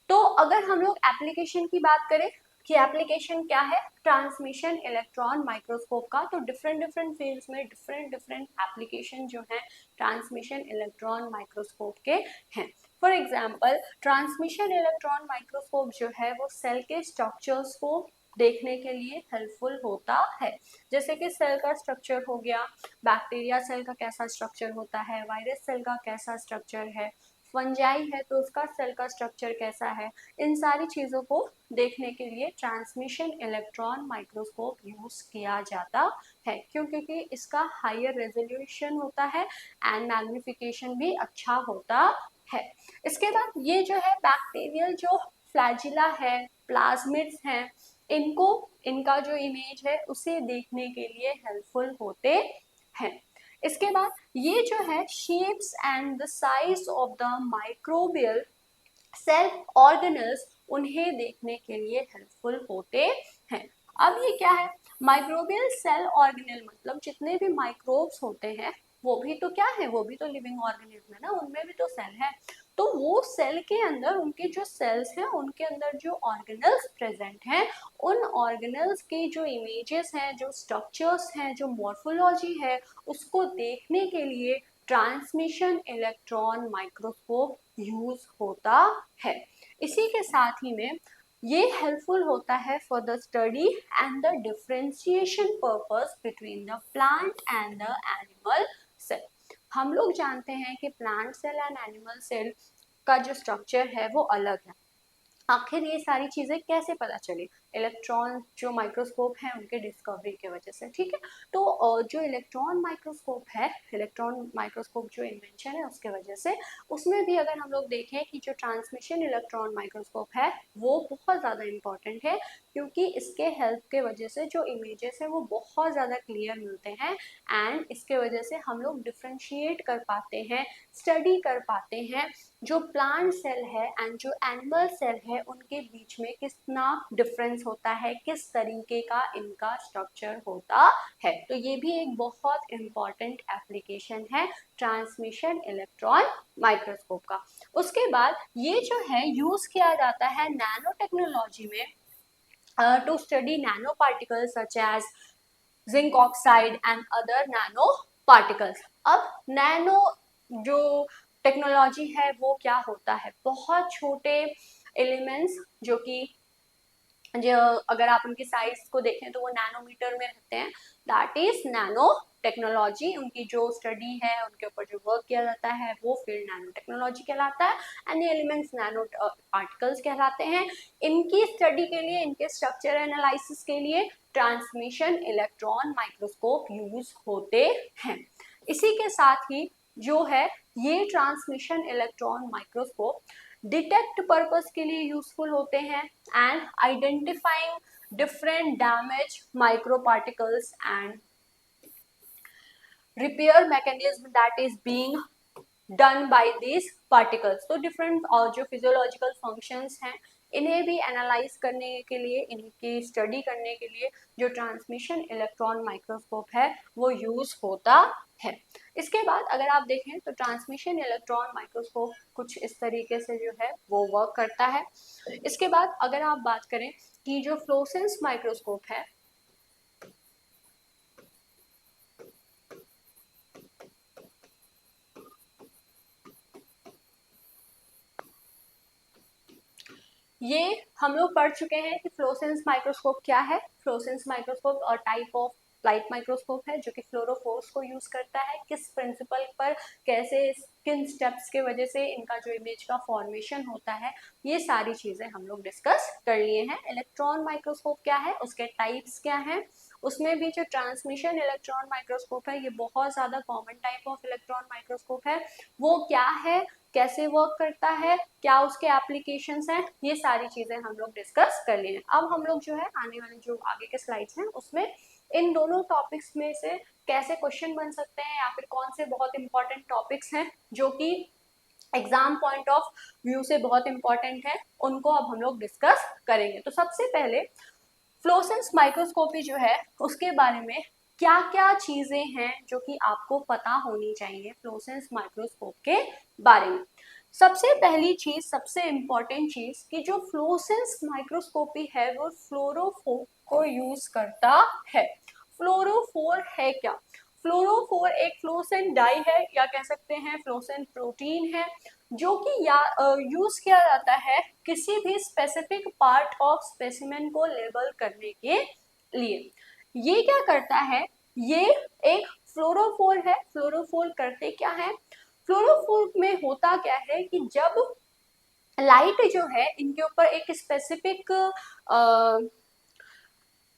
S1: तो अगर हम लोग एप्लीकेशन की बात करें कि एप्लीकेशन क्या है ट्रांसमिशन इलेक्ट्रॉन माइक्रोस्कोप का, तो डिफरेंट डिफरेंट फील्ड्स में डिफरेंट डिफरेंट एप्लीकेशन जो है ट्रांसमिशन इलेक्ट्रॉन माइक्रोस्कोप के हैं। For example transmission electron microscope जो है वो सेल के स्ट्रक्चर्स को देखने के लिए हेल्पफुल होता है, जैसे कि सेल का स्ट्रक्चर हो गया, बैक्टीरिया सेल का कैसा स्ट्रक्चर होता है, वायरस सेल का कैसा स्ट्रक्चर है, फंजाई है तो उसका सेल का स्ट्रक्चर कैसा है, इन सारी चीज़ों को देखने के लिए ट्रांसमिशन इलेक्ट्रॉन माइक्रोस्कोप यूज किया जाता है। क्यों, क्योंकि इसका हायर रेजोल्यूशन होता है एंड मैग्निफिकेशन भी अच्छा होता है। इसके बाद ये जो है बैक्टीरियल जो फ्लैजिला है, प्लाज्मिड्स हैं, इनको इनका जो इमेज है उसे देखने के लिए हेल्पफुल होते हैं। इसके बाद ये जो है shapes and the size of the microbial cell organelles उन्हें देखने के लिए हेल्पफुल होते हैं। अब ये क्या है, माइक्रोबियल सेल ऑर्गेनल मतलब जितने भी माइक्रोब्स होते हैं वो भी तो क्या है, वो भी तो लिविंग ऑर्गेनिज्म है ना, उनमें भी तो सेल है। तो वो सेल के अंदर उनके जो सेल्स हैं उनके अंदर जो ऑर्गेनल्स प्रेजेंट हैं उन ऑर्गेनल्स के जो इमेजेस हैं, जो स्ट्रक्चर्स हैं, जो मॉर्फोलॉजी है उसको देखने के लिए ट्रांसमिशन इलेक्ट्रॉन माइक्रोस्कोप यूज होता है। इसी के साथ ही में ये हेल्पफुल होता है for the study and the differentiation purpose between the plant and the animal cell. हम लोग जानते हैं कि plant cell and animal cell का जो स्ट्रक्चर है वो अलग है। आखिर ये सारी चीजें कैसे पता चली, इलेक्ट्रॉन जो माइक्रोस्कोप है उनके डिस्कवरी के वजह से, ठीक है। तो जो इलेक्ट्रॉन माइक्रोस्कोप है, इलेक्ट्रॉन माइक्रोस्कोप जो इन्वेंशन है उसके वजह से, उसमें भी अगर हम लोग देखें कि जो ट्रांसमिशन इलेक्ट्रॉन माइक्रोस्कोप है वो बहुत ज़्यादा इम्पॉर्टेंट है, क्योंकि इसके हेल्प के वजह से जो इमेजेस है वो बहुत ज़्यादा क्लियर मिलते हैं, एंड इसके वजह से हम लोग डिफ्रेंशिएट कर पाते हैं, स्टडी कर पाते हैं जो प्लांट सेल है एंड जो एनिमल सेल है उनके बीच में कितना डिफरेंस होता है, किस तरीके का इनका स्ट्रक्चर होता है। तो ये भी एक बहुत इम्पॉर्टेंट एप्लीकेशन है ट्रांसमिशन इलेक्ट्रॉन माइक्रोस्कोप का। उसके बाद ये जो है यूज किया जाता है नैनो टेक्नोलॉजी में to study nanoparticles such as zinc oxide and other nanoparticles। अब नैनो जो टेक्नोलॉजी है वो क्या होता है, बहुत छोटे एलिमेंट्स जो कि जो अगर आप उनकी साइज को देखें तो वो नैनोमीटर में रहते हैं, दैट इज नैनो टेक्नोलॉजी। उनकी जो स्टडी है, उनके ऊपर जो वर्क किया जाता है वो फील्ड नैनो टेक्नोलॉजी कहलाता है, एंड ये एलिमेंट्स नैनो पार्टिकल्स कहलाते हैं। इनकी स्टडी के लिए, इनके स्ट्रक्चर एनालिसिस के लिए ट्रांसमिशन इलेक्ट्रॉन माइक्रोस्कोप यूज होते हैं। इसी के साथ ही जो है ये transmission electron microscope detect purpose के लिए यूजफुल होते हैं and identifying different damage micro particles and repair mechanism that is being done by these particles. तो डिफरेंट और जो फिजियोलॉजिकल फंक्शंस हैं इन्हें भी एनालाइज करने के लिए, इनकी स्टडी करने के लिए जो ट्रांसमिशन इलेक्ट्रॉन माइक्रोस्कोप है वो यूज होता है। इसके बाद अगर आप देखें तो ट्रांसमिशन इलेक्ट्रॉन माइक्रोस्कोप कुछ इस तरीके से जो है वो वर्क करता है। इसके बाद अगर आप बात करें कि जो फ्लोरेसेंस माइक्रोस्कोप है, ये हम लोग पढ़ चुके हैं कि फ्लोरेसेंस माइक्रोस्कोप क्या है। फ्लोरेसेंस माइक्रोस्कोप और टाइप ऑफ लाइट माइक्रोस्कोप है जो कि फ्लोरोफोर्स को यूज करता है, किस प्रिंसिपल पर, कैसे, किन स्टेप्स के वजह से इनका जो इमेज का फॉर्मेशन होता है, ये सारी चीजें हम लोग डिस्कस कर लिए हैं। इलेक्ट्रॉन माइक्रोस्कोप क्या है, उसके टाइप्स क्या हैं, उसमें भी जो ट्रांसमिशन इलेक्ट्रॉन माइक्रोस्कोप है ये बहुत ज्यादा common type of electron microscope है, वो क्या है, कैसे वर्क करता है, क्या उसके एप्लीकेशंस हैं, ये सारी चीजें हम लोग डिस्कस कर लिए हैं। अब हम लोग जो है आने वाले जो आगे के स्लाइड्स हैं उसमें इन दोनों टॉपिक्स में से कैसे क्वेश्चन बन सकते हैं या फिर कौन से बहुत इंपॉर्टेंट टॉपिक्स हैं जो कि एग्जाम पॉइंट ऑफ व्यू से बहुत इंपॉर्टेंट है, उनको अब हम लोग डिस्कस करेंगे। तो सबसे पहले फ्लोरेसेंस माइक्रोस्कोपी जो है उसके बारे में क्या क्या चीजें हैं जो कि आपको पता होनी चाहिए फ्लोरेसेंस माइक्रोस्कोप के बारे में। सबसे पहली चीज, सबसे इंपॉर्टेंट चीज कि जो फ्लोरेसेंस माइक्रोस्कोपी है वो फ्लोरोफोर को यूज करता है। फ्लोरोफोर है क्या? फ्लोरोफोर एक फ्लोरेसेंट डाई है या कह सकते हैं फ्लोरेसेंट प्रोटीन है जो कि यूज किया जाता है किसी भी स्पेसिफिक पार्ट ऑफ स्पेसिमेन को लेबल करने के लिए। ये क्या करता है, ये एक फ्लोरोफोर है। फ्लोरोफोर करते क्या है, फ्लोरोफोर में होता क्या है कि जब लाइट जो है इनके ऊपर एक स्पेसिफिक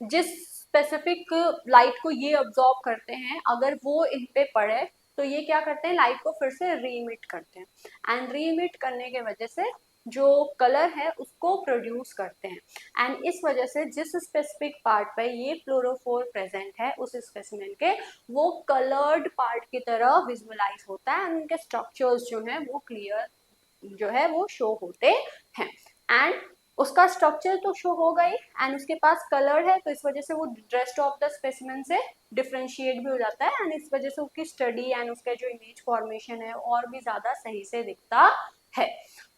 S1: जिस स्पेसिफिक लाइट को ये अब्सॉर्ब करते हैं, अगर वो इन पे पड़े तो ये क्या करते हैं, लाइट को फिर से रीमिट करते हैं एंड रीमिट करने के वजह से जो कलर है उसको प्रोड्यूस करते हैं, एंड इस वजह से जिस स्पेसिफिक पार्ट पे ये फ्लोरोफोर प्रेजेंट है उस स्पेसिमेन के, वो कलर्ड पार्ट की तरह विजुअलाइज होता है एंड उनके स्ट्रक्चर्स जो हैं वो क्लियर जो है वो शो होते हैं। एंड उसका स्ट्रक्चर तो शो हो गई एंड उसके पास कलर है, तो इस वजह से वो रेस्ट ऑफ द स्पेसिमेन से डिफरेंशिएट भी हो जाता है एंड इस वजह से उसकी स्टडी एंड उसका जो इमेज फॉर्मेशन है और भी ज्यादा सही से दिखता है।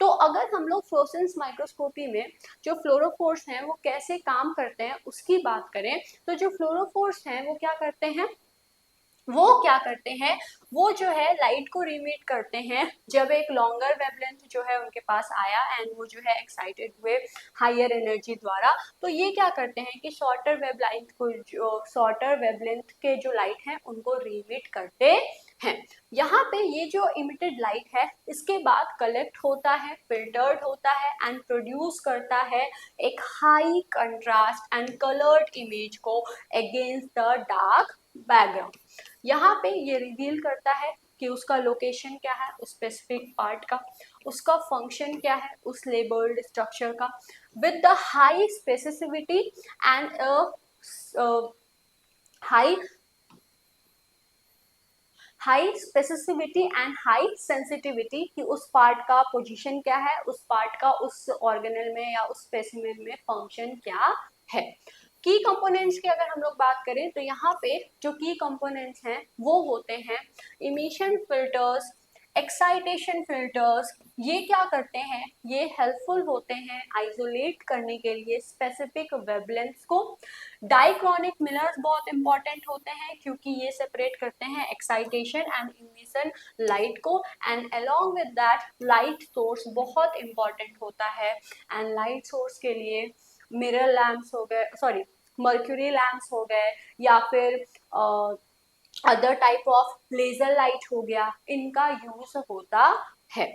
S1: तो अगर हम लोग फ्लोरेसेंस माइक्रोस्कोपी में जो फ्लोरोफोर्स हैं वो कैसे काम करते हैं उसकी बात करें, तो जो फ्लोरोफोर्स हैं वो क्या करते हैं, वो जो है लाइट को रिमिट करते हैं जब एक लॉन्गर वेवलेंथ जो है उनके पास आया एंड वो जो है एक्साइटेड हुए हायर एनर्जी द्वारा, तो ये क्या करते हैं कि शॉर्टर वेवलेंथ के जो लाइट है उनको रिमिट करते हैं। यहाँ पे ये जो इमिटेड लाइट है इसके बाद कलेक्ट होता है, फिल्टर्ड होता है एंड प्रोड्यूस करता है एक high contrast and coloured image को अगेंस्ट द डार्क बैकग्राउंड। यहाँ पे ये रिवील करता है कि उसका लोकेशन क्या है उस स्पेसिफिक पार्ट का, उसका फंक्शन क्या है उस लेबल्ड स्ट्रक्चर का, with the high specificity and high specificity and high sensitivity कि उस पार्ट का पोजीशन क्या है, उस पार्ट का उस ऑर्गेनल में या उस स्पेसिमेन में फंक्शन क्या है। की कंपोनेंट्स की अगर हम लोग बात करें तो यहाँ पे जो की कंपोनेंट्स हैं वो होते हैं इमिशन फिल्टर्स, एक्साइटेशन फिल्टर्स। ये क्या करते हैं, ये हेल्पफुल होते हैं आइसोलेट करने के लिए स्पेसिफिक वेवलेंथ्स को। डाइक्रोनिक मिरर्स बहुत इंपॉर्टेंट होते हैं क्योंकि ये सेपरेट करते हैं एक्साइटेशन एंड इमिशन लाइट को, and along with that light source बहुत इंपॉर्टेंट होता है। एंड लाइट सोर्स के लिए मिरर लैम्प्स हो गए, सॉरी मर्क्यूरी लैम्प्स हो गए, या फिर other type of laser light हो गया, इनका यूज होता है।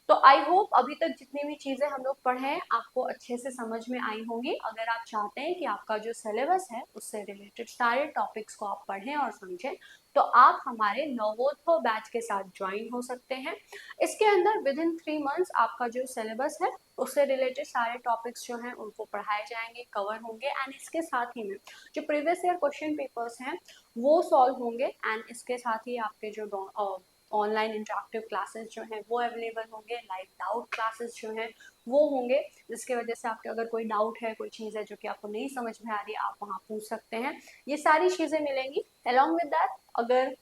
S1: तो आई होप अभी तक जितनी भी चीजें हम लोग पढ़े हैं आपको अच्छे से समझ में आई होंगी। अगर आप चाहते हैं कि आपका जो सिलेबस है उससे रिलेटेड सारे टॉपिक्स को आप पढ़ें और समझें तो आप हमारे नवोत्थव बैच के साथ ज्वाइन हो सकते हैं। इसके अंदर विद इन 3 मंथ्स आपका जो सिलेबस है उससे रिलेटेड सारे टॉपिक्स जो हैं उनको पढ़ाए जाएंगे, कवर होंगे, एंड इसके साथ ही में जो प्रीवियस ईयर क्वेश्चन पेपर्स हैं वो सॉल्व होंगे, एंड इसके साथ ही आपके जो ऑनलाइन इंटरेक्टिव क्लासेस जो हैं वो अवेलेबल होंगे, लाइव डाउट क्लासेस जो हैं वो होंगे, जिसके वजह से आपके अगर कोई डाउट है, कोई चीज़ है जो कि आपको नहीं समझ में आ रही है, आप वहाँ पूछ सकते हैं। ये सारी चीज़ें मिलेंगी। अलॉन्ग विद दैट अगर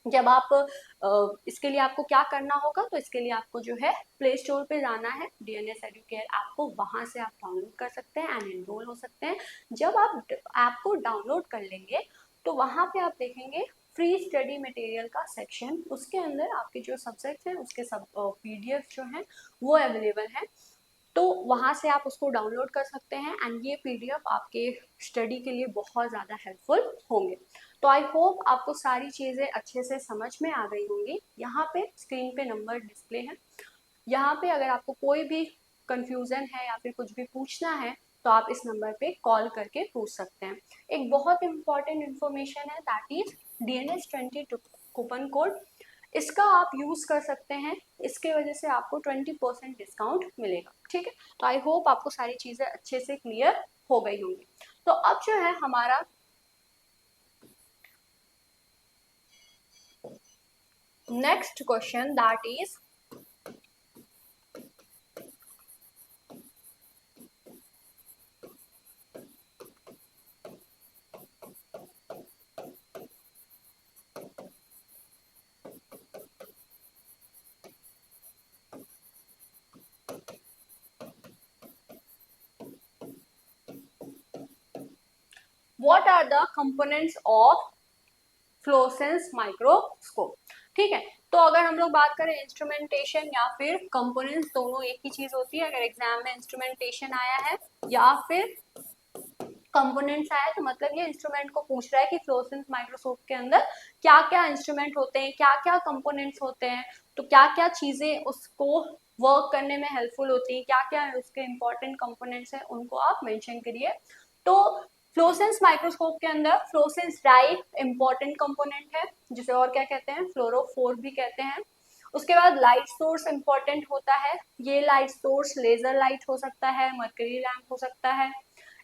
S1: जब आप इसके लिए आपको क्या करना होगा, तो इसके लिए आपको जो है प्ले स्टोर पे जाना है, डीएनएस एडुकेयर ऐप को, वहाँ से आप डाउनलोड कर सकते हैं एंड एनरोल हो सकते हैं। जब आप ऐप को डाउनलोड कर लेंगे तो वहाँ पे आप देखेंगे फ्री स्टडी मटेरियल का सेक्शन, उसके अंदर आपके जो सब्जेक्ट हैं उसके सब पीडीएफ जो हैं वो अवेलेबल है, तो वहाँ से आप उसको डाउनलोड कर सकते हैं एंड ये पीडीएफ आपके स्टडी के लिए बहुत ज़्यादा हेल्पफुल होंगे। तो आई होप आपको सारी चीज़ें अच्छे से समझ में आ गई होंगी। यहाँ पे स्क्रीन पे नंबर डिस्प्ले है, यहाँ पे अगर आपको कोई भी कंफ्यूजन है या फिर कुछ भी पूछना है तो आप इस नंबर पे कॉल करके पूछ सकते हैं। एक बहुत इंपॉर्टेंट इन्फॉर्मेशन है that is DNS20 coupon code, इसका आप यूज कर सकते हैं, इसके वजह से आपको 20% डिस्काउंट मिलेगा। ठीक है, तो आई होप आपको सारी चीजें अच्छे से क्लियर हो गई होंगी। तो अब जो है हमारा next question that is what are the components of fluorescence microscope. ठीक है, तो अगर हम लोग बात करें इंस्ट्रूमेंटेशन या फिर कंपोनेंट्स, दोनों एक ही चीज होती है। अगर एग्जाम में इंस्ट्रूमेंटेशन आया है या फिर कंपोनेंट्स आया तो मतलब ये इंस्ट्रूमेंट को पूछ रहा है कि फ्लोरेसेंस माइक्रोस्कोप के अंदर क्या क्या इंस्ट्रूमेंट होते हैं, क्या क्या कंपोनेंट्स होते हैं, तो क्या क्या चीजें उसको वर्क करने में हेल्पफुल होती हैं, क्या क्या उसके इंपॉर्टेंट कंपोनेंट्स हैं, उनको आप मेंशन करिए। तो फ्लोरेसेंस माइक्रोस्कोप के अंदर फ्लोरेसेंस डाई इंपॉर्टेंट कंपोनेंट है, जिसे और क्या कहते हैं, फ्लोरोफोर भी कहते हैं। उसके बाद लाइट सोर्स इंपॉर्टेंट होता है, ये लाइट सोर्स लेजर लाइट हो सकता है, मर्करी लैम्प हो सकता है।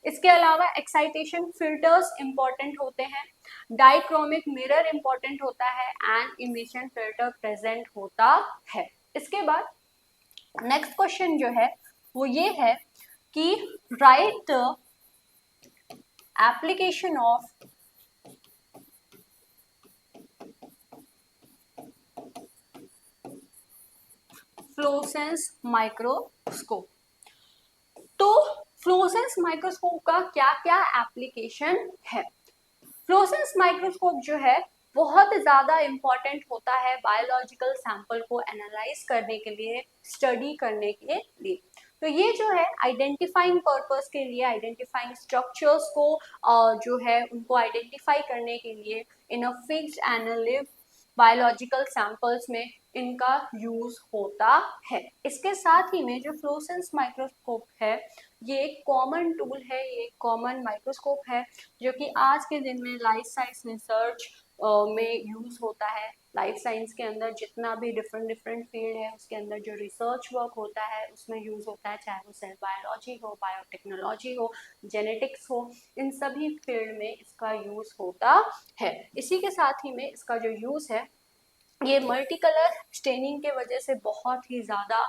S1: इसके अलावा एक्साइटेशन फिल्टर्स इंपॉर्टेंट होते हैं, डाइक्रोमिक मिरर इंपॉर्टेंट होता है एंड इमिशन फिल्टर प्रेजेंट होता है। इसके बाद नेक्स्ट क्वेश्चन जो है वो ये है कि right application of fluorescence microscope. तो फ्लोरेसेंस माइक्रोस्कोप का क्या क्या एप्लीकेशन है। फ्लोरेसेंस माइक्रोस्कोप जो है बहुत ज़्यादा इम्पॉर्टेंट होता है बायोलॉजिकल सैंपल को एनालाइज करने के लिए, स्टडी करने के लिए। तो ये जो है आइडेंटिफाइंग पर्पस के लिए, आइडेंटिफाइंग स्ट्रक्चर्स को जो है उनको आइडेंटिफाई करने के लिए in a fixed and live biological samples में इनका यूज होता है। इसके साथ ही में जो फ्लोरेसेंस माइक्रोस्कोप है ये एक कॉमन टूल है, ये एक कॉमन माइक्रोस्कोप है जो कि आज के दिन में लाइफ साइंस रिसर्च में यूज होता है। लाइफ साइंस के अंदर जितना भी डिफरेंट डिफरेंट फील्ड है उसके अंदर जो रिसर्च वर्क होता है उसमें यूज होता है, चाहे वो सेल बायोलॉजी हो, बायोटेक्नोलॉजी हो, जेनेटिक्स हो, इन सभी फील्ड में इसका यूज होता है। इसी के साथ ही में इसका जो यूज है ये मल्टी कलर स्टेनिंग के वजह से बहुत ही ज़्यादा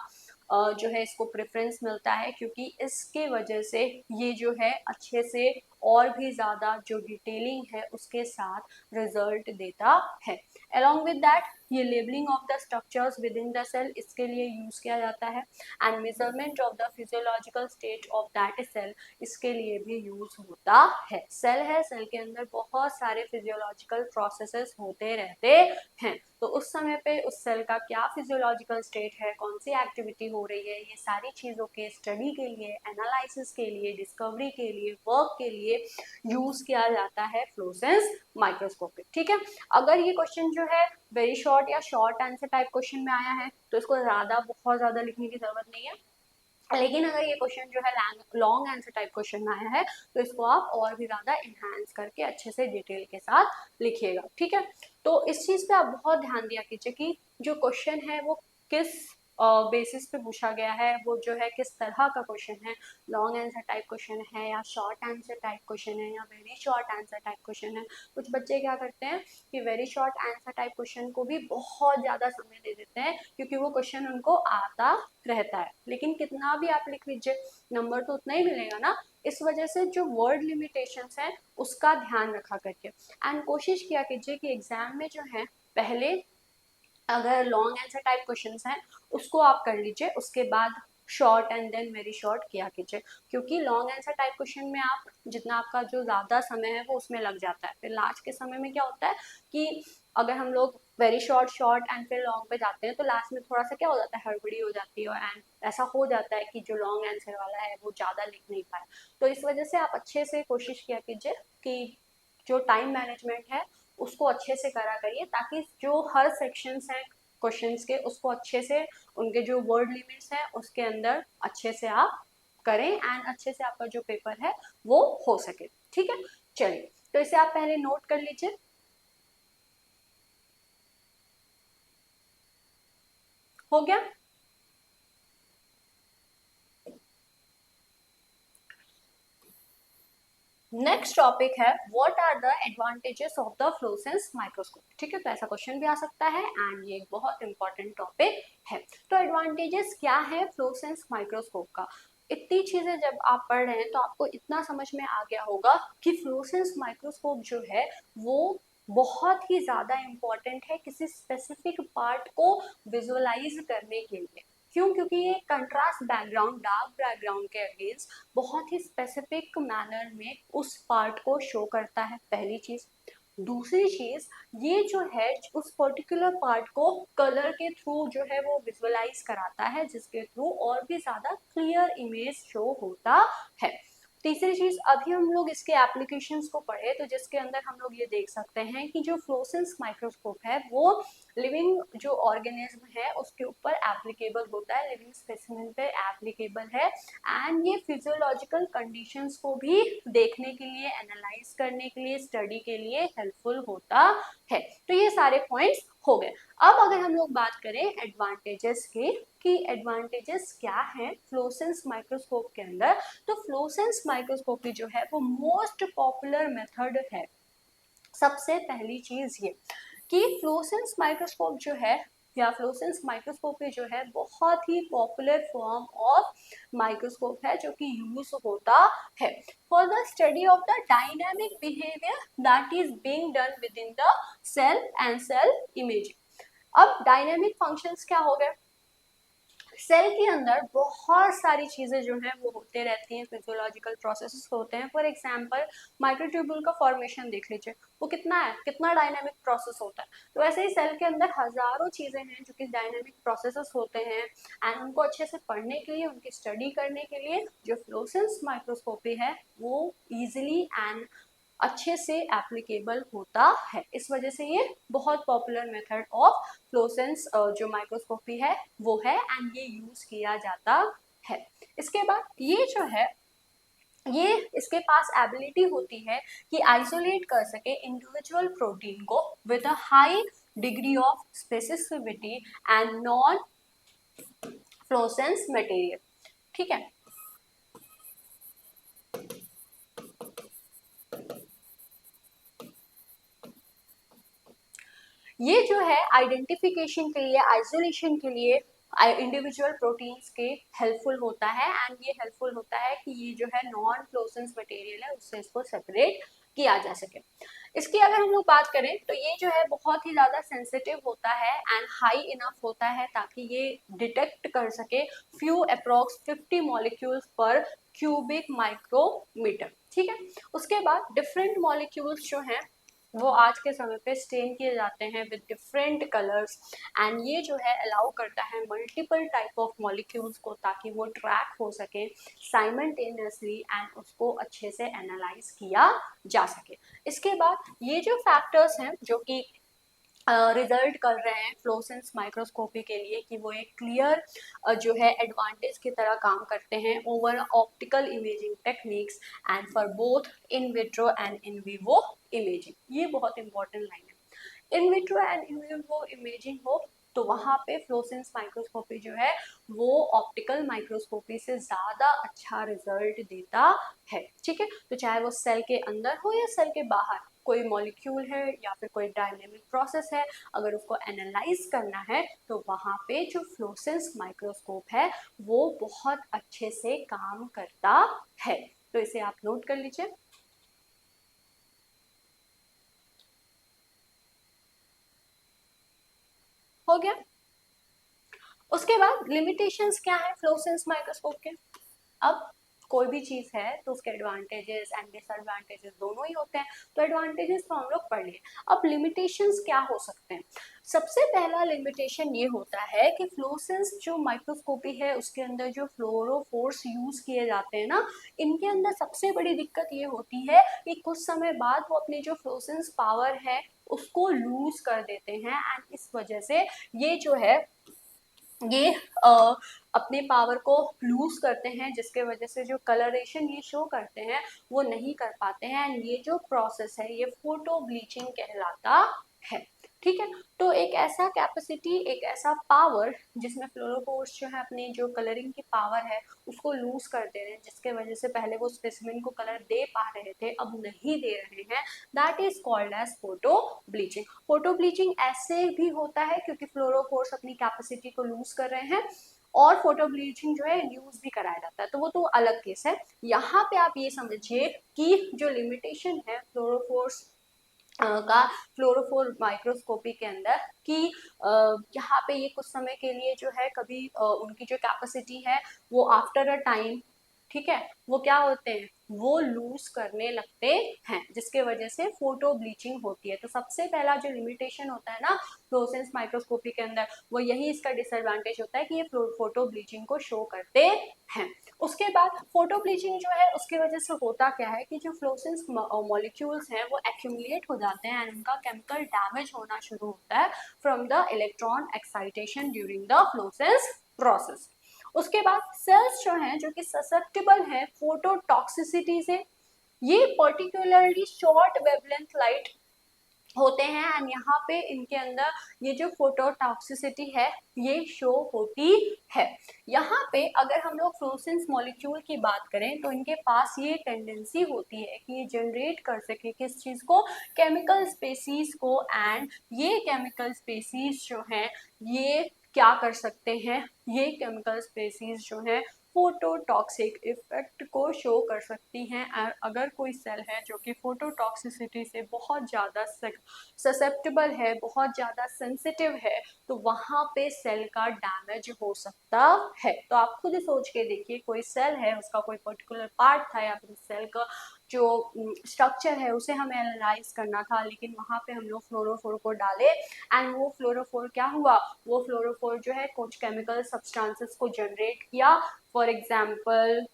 S1: जो है इसको प्रेफरेंस मिलता है, क्योंकि इसके वजह से ये जो है अच्छे से और भी ज़्यादा जो डिटेलिंग है उसके साथ रिजल्ट देता है। अलॉन्ग विद दैट ये labelling of the structures within the cell इसके लिए यूज किया जाता है, and measurement of the physiological state of that cell इसके लिए भी यूज होता है। सेल है, सेल के अंदर बहुत सारे फिजियोलॉजिकल प्रोसेसेस होते रहते हैं, तो उस समय पे उस सेल का क्या फिजियोलॉजिकल स्टेट है, कौन सी एक्टिविटी हो रही है, ये सारी चीज़ों के स्टडी के लिए, एनालिसिस के लिए, डिस्कवरी के लिए, वर्क के लिए यूज किया जाता है फ्लोरेसेंस माइक्रोस्कोपी। ठीक है, अगर ये क्वेश्चन जो है वेरी शॉर्ट या शॉर्ट आंसर टाइप क्वेश्चन में आया है तो इसको बहुत ज़्यादा लिखने की जरूरत नहीं है, लेकिन अगर ये क्वेश्चन जो है लॉन्ग आंसर टाइप क्वेश्चन में आया है तो इसको आप और भी ज्यादा इनहांस करके अच्छे से डिटेल के साथ लिखिएगा। ठीक है, तो इस चीज पे आप बहुत ध्यान दिया कीजिए कि जो क्वेश्चन है वो किस बेसिस पे पूछा गया है, वो जो है किस तरह का क्वेश्चन है, लॉन्ग आंसर टाइप क्वेश्चन है या शॉर्ट आंसर टाइप क्वेश्चन है या very short answer type question है। कुछ बच्चे क्या करते हैं कि very short answer type question को भी बहुत ज्यादा समय दे देते हैं क्योंकि वो क्वेश्चन उनको आता रहता है, लेकिन कितना भी आप लिख लीजिए नंबर तो उतना ही मिलेगा ना। इस वजह से जो वर्ड लिमिटेशंस हैं उसका ध्यान रखा करके एंड कोशिश किया कीजिए कि एग्जाम में जो है पहले अगर लॉन्ग आंसर टाइप क्वेश्चंस हैं उसको आप कर लीजिए, उसके बाद short and then very short किया कीजिए, क्योंकि लॉन्ग आंसर टाइप क्वेश्चन में आप जितना आपका जो ज़्यादा समय है वो उसमें लग जाता है, फिर लास्ट के समय में क्या होता है कि अगर हम लोग वेरी शॉर्ट शॉर्ट एंड फिर लॉन्ग पे जाते हैं तो लास्ट में थोड़ा सा क्या हो जाता है, हड़बड़ी हो जाती है एंड ऐसा हो जाता है कि जो लॉन्ग आंसर वाला है वो ज़्यादा लिख नहीं पाए। तो इस वजह से आप अच्छे से कोशिश किया कीजिए कि जो टाइम मैनेजमेंट है उसको अच्छे से करा करिए, ताकि जो हर सेक्शंस हैं क्वेश्चंस के उसको अच्छे से उनके जो वर्ड लिमिट्स हैं उसके अंदर अच्छे से आप करें एंड अच्छे से आपका जो पेपर है वो हो सके। ठीक है, चलिए तो इसे आप पहले नोट कर लीजिए। हो गया। नेक्स्ट टॉपिक है what are the advantages of the fluorescence microscope. ठीक है, तो ऐसा क्वेश्चन भी आ सकता है एंड ये एक बहुत इंपॉर्टेंट टॉपिक है। तो एडवांटेजेस क्या है फ्लोरेसेंस माइक्रोस्कोप का, इतनी चीजें जब आप पढ़ रहे हैं तो आपको इतना समझ में आ गया होगा कि फ्लोरेसेंस माइक्रोस्कोप जो है वो बहुत ही ज्यादा इम्पोर्टेंट है किसी स्पेसिफिक पार्ट को विजुअलाइज करने के लिए। क्यों? क्योंकि ये कंट्रास्ट बैकग्राउंड, डार्क बैकग्राउंड के अगेंस्ट बहुत ही स्पेसिफिक मैनर में उस पार्ट को शो करता है, पहली चीज। दूसरी चीज ये जो है उस पर्टिकुलर पार्ट को कलर के थ्रू जो है वो विजुअलाइज कराता है, जिसके थ्रू और भी ज्यादा क्लियर इमेज शो होता है। तीसरी चीज, अभी हम लोग इसके एप्लीकेशंस को पढ़े तो जिसके अंदर हम लोग ये देख सकते हैं कि जो फ्लोरेसेंस माइक्रोस्कोप है वो लिविंग जो ऑर्गेनिज्म है उसके ऊपर एप्लीकेबल होता है, लिविंग स्पेसिमेन पे एप्लीकेबल है एंड ये फिजियोलॉजिकल कंडीशंस को भी देखने के लिए, एनालाइज करने के लिए, स्टडी के लिए हेल्पफुल होता है। तो ये सारे पॉइंट्स हो गए। अब अगर हम लोग बात करें एडवांटेजेस की कि एडवांटेजेस क्या है फ्लोरेसेंस माइक्रोस्कोप के अंदर, तो फ्लोरेसेंस माइक्रोस्कोपी जो है वो मोस्ट पॉपुलर मेथड है। सबसे पहली चीज ये कि फ्लोरेसेंस माइक्रोस्कोप जो है या फ्लोरेसेंस माइक्रोस्कोपी जो है बहुत ही पॉपुलर फॉर्म ऑफ माइक्रोस्कोप है जो कि यूज होता है for the study of the dynamic behaviour that is being done within the cell and cell imaging. अब डायनामिक फंक्शंस क्या हो गए, सेल के अंदर बहुत सारी चीजें जो है वो होते रहती हैं, फिजियोलॉजिकल प्रोसेसेस होते हैं। फॉर एग्जांपल माइक्रोट्यूब्यूल का फॉर्मेशन देख लीजिए, वो कितना है, कितना डायनामिक प्रोसेस होता है। तो ऐसे ही सेल के अंदर हजारों चीजें हैं जो कि डायनामिक प्रोसेसेस होते हैं एंड उनको अच्छे से पढ़ने के लिए, उनकी स्टडी करने के लिए जो फ्लोरेसेंस माइक्रोस्कोपी है वो इजिली एंड अच्छे से एप्लीकेबल होता है। इस वजह से ये बहुत पॉपुलर मेथड ऑफ फ्लोरेसेंस जो माइक्रोस्कोपी है वो है, एंड ये यूज किया जाता है। इसके बाद ये जो है, ये इसके पास एबिलिटी होती है कि आइसोलेट कर सके इंडिविजुअल प्रोटीन को with a high degree of specificity and non fluorescence material. ठीक है, ये जो है आइडेंटिफिकेशन के लिए, आइसोलेशन के लिए इंडिविजुअल प्रोटीन्स के हेल्पफुल होता है, एंड ये हेल्पफुल होता है कि ये जो है नॉन फ्लोरेसेंस मटेरियल है उससे इसको सेपरेट किया जा सके। इसकी अगर हम लोग बात करें तो ये जो है बहुत ही ज्यादा सेंसिटिव होता है एंड हाई इनफ होता है ताकि ये डिटेक्ट कर सके फ्यू अप्रॉक्स 50 मॉलिक्यूल्स पर क्यूबिक माइक्रोमीटर। ठीक है, उसके बाद डिफरेंट मॉलिक्यूल्स जो हैं वो आज के समय पे स्टेन किए जाते हैं विद डिफरेंट कलर्स, एंड ये जो है अलाउ करता है मल्टीपल टाइप ऑफ मॉलिक्यूल्स को ताकि वो ट्रैक हो सके साइमल्टेनियसली एंड उसको अच्छे से एनालाइज किया जा सके। इसके बाद ये जो फैक्टर्स हैं जो कि रिजल्ट कर रहे हैं फ्लोरेसेंस माइक्रोस्कोपी के लिए कि वो एक क्लियर जो है एडवांटेज की तरह काम करते हैं over optical imaging techniques and for both in vitro and in vivo imaging. ये बहुत इंपॉर्टेंट लाइन है। In vitro and in vivo imaging हो तो वहाँ पे फ्लोरेसेंस माइक्रोस्कोपी जो है वो ऑप्टिकल माइक्रोस्कोपी से ज़्यादा अच्छा रिजल्ट देता है। ठीक है, तो चाहे वो सेल के अंदर हो या सेल के बाहर, कोई मॉलिक्यूल है या फिर कोई डायनेमिक प्रोसेस है, अगर उसको एनालाइज करना है तो वहाँ पे जो फ्लोरेसेंस माइक्रोस्कोप है वो बहुत अच्छे से काम करता है। तो इसे आप नोट कर लीजिए। हो गया। उसके बाद लिमिटेशंस क्या है फ्लोरेसेंस माइक्रोस्कोप के। अब कोई भी चीज है तो उसके एडवांटेजेस एंड डिसएडवांटेजेस दोनों ही होते हैं, तो एडवांटेजेस तो हम लोग पढ़ लिए। अब लिमिटेशंस क्या हो सकते हैं। सबसे पहला लिमिटेशन ये होता है कि फ्लोरेसेंस जो माइक्रोस्कोपी है उसके अंदर जो फ्लोरोफोर्स यूज किए जाते हैं ना, इनके अंदर सबसे बड़ी दिक्कत ये होती है कि कुछ समय बाद वो अपनी जो फ्लोरेसेंस पावर है उसको लूज कर देते हैं, एंड इस वजह से ये जो है ये अपने पावर को लूज करते हैं, जिसके वजह से जो कलरेशन ये शो करते हैं वो नहीं कर पाते हैं, एंड ये जो प्रोसेस है ये फोटो ब्लीचिंग कहलाता है। ठीक है, तो एक ऐसा कैपेसिटी, एक ऐसा पावर जिसमें फ्लोरोफोर्स जो है अपनी जो कलरिंग की पावर है उसको लूज कर दे रहे हैं, जिसके वजह से पहले वो स्पेसिमेन को कलर दे पा रहे थे अब नहीं दे रहे हैं, that is called as photo bleaching. Photo bleaching ऐसे भी होता है क्योंकि फ्लोरोफोर्स अपनी कैपेसिटी को लूज कर रहे हैं, और फोटो ब्लीचिंग जो है यूज भी कराया जाता है, तो वो तो अलग केस है। यहाँ पे आप ये समझिए कि जो लिमिटेशन है फ्लोरोफोर्स का फ्लोरोफोर माइक्रोस्कोपी के अंदर कि यहाँ पे ये कुछ समय के लिए जो है कभी उनकी जो कैपेसिटी है वो आफ्टर अ टाइम, ठीक है, वो क्या होते हैं, वो लूज करने लगते हैं, जिसके वजह से फोटो ब्लीचिंग होती है। तो सबसे पहला जो लिमिटेशन होता है ना फ्लोरेसेंस माइक्रोस्कोपी के अंदर, वो यही इसका डिसएडवांटेज होता है कि ये फोटो ब्लीचिंग को शो करते हैं। उसके बाद फोटो ब्लीचिंग जो है उसकी वजह से होता क्या है कि जो फ्लोरेसेंस मॉलिक्यूल्स हैं वो एक्यूमुलेट हो जाते हैं एंड उनका केमिकल डैमेज होना शुरू होता है from the electron excitation during the fluorescence process. उसके बाद सेल्स जो हैं जो कि ससेप्टेबल है फोटोटॉक्सिसिटी से, ये पर्टिकुलरली शॉर्ट वेवलेंथ लाइट होते हैं, एंड यहाँ पे इनके अंदर ये जो फोटोटॉक्सिसिटी है ये शो होती है। यहाँ पे अगर हम लोग फ्लोरेसेंस मॉलिक्यूल की बात करें तो इनके पास ये टेंडेंसी होती है कि ये जनरेट कर सके किस चीज को, केमिकल स्पेसीज को, एंड ये केमिकल स्पेसीज जो हैं ये क्या कर सकते हैं, ये केमिकल स्पेसीज जो हैं फोटोटॉक्सिक इफेक्ट को शो कर सकती हैं। अगर कोई सेल है जो कि फोटोटॉक्सिसिटी से बहुत ज़्यादा ससेप्टेबल है, बहुत ज़्यादा सेंसिटिव है, तो वहाँ पे सेल का डैमेज हो सकता है। तो आप खुद ही सोच के देखिए, कोई सेल है उसका कोई पर्टिकुलर पार्ट था या फिर सेल का जो स्ट्रक्चर है उसे हमें एनालाइज करना था, लेकिन वहाँ पे हम लोग फ्लोरोफोर को डाले एंड वो फ्लोरोफोर क्या हुआ, वो फ्लोरोफोर जो है कुछ केमिकल सब्सटेंसेस को जनरेट किया, for example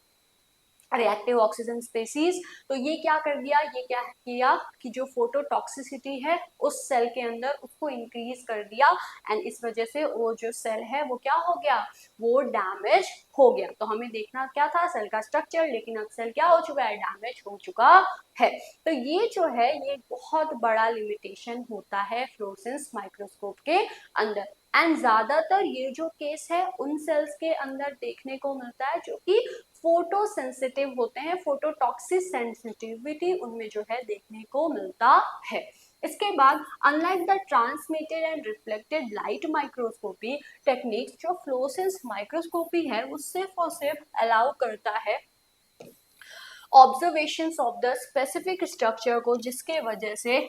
S1: reactive oxygen species. तो ये क्या कर दिया, ये क्या किया कि जो फोटोटॉक्सिसिटी है उस सेल के अंदर उसको इंक्रीज कर दिया, एंड इस वजह से वो जो सेल है वो क्या हो गया, वो डैमेज हो गया। तो हमें देखना क्या था, सेल का स्ट्रक्चर, लेकिन अब सेल क्या हो चुका है, डैमेज हो चुका है। तो ये जो है ये बहुत बड़ा लिमिटेशन होता है फ्लोरेसेंस माइक्रोस्कोप के अंदर, एंड ज्यादातर ये जो केस है उन सेल्स के अंदर देखने को मिलता है जो कि फोटो सेंसिटिव होते हैं, फोटोटॉक्सिक सेंसिटिविटी उनमें जो है देखने को मिलता है। इसके बाद unlike the transmitted and reflected light microscopy techniques, जो फ्लोरेसेंस माइक्रोस्कोपी है वो सिर्फ और सिर्फ अलाउ करता है observations of the specific structure को, जिसके वजह से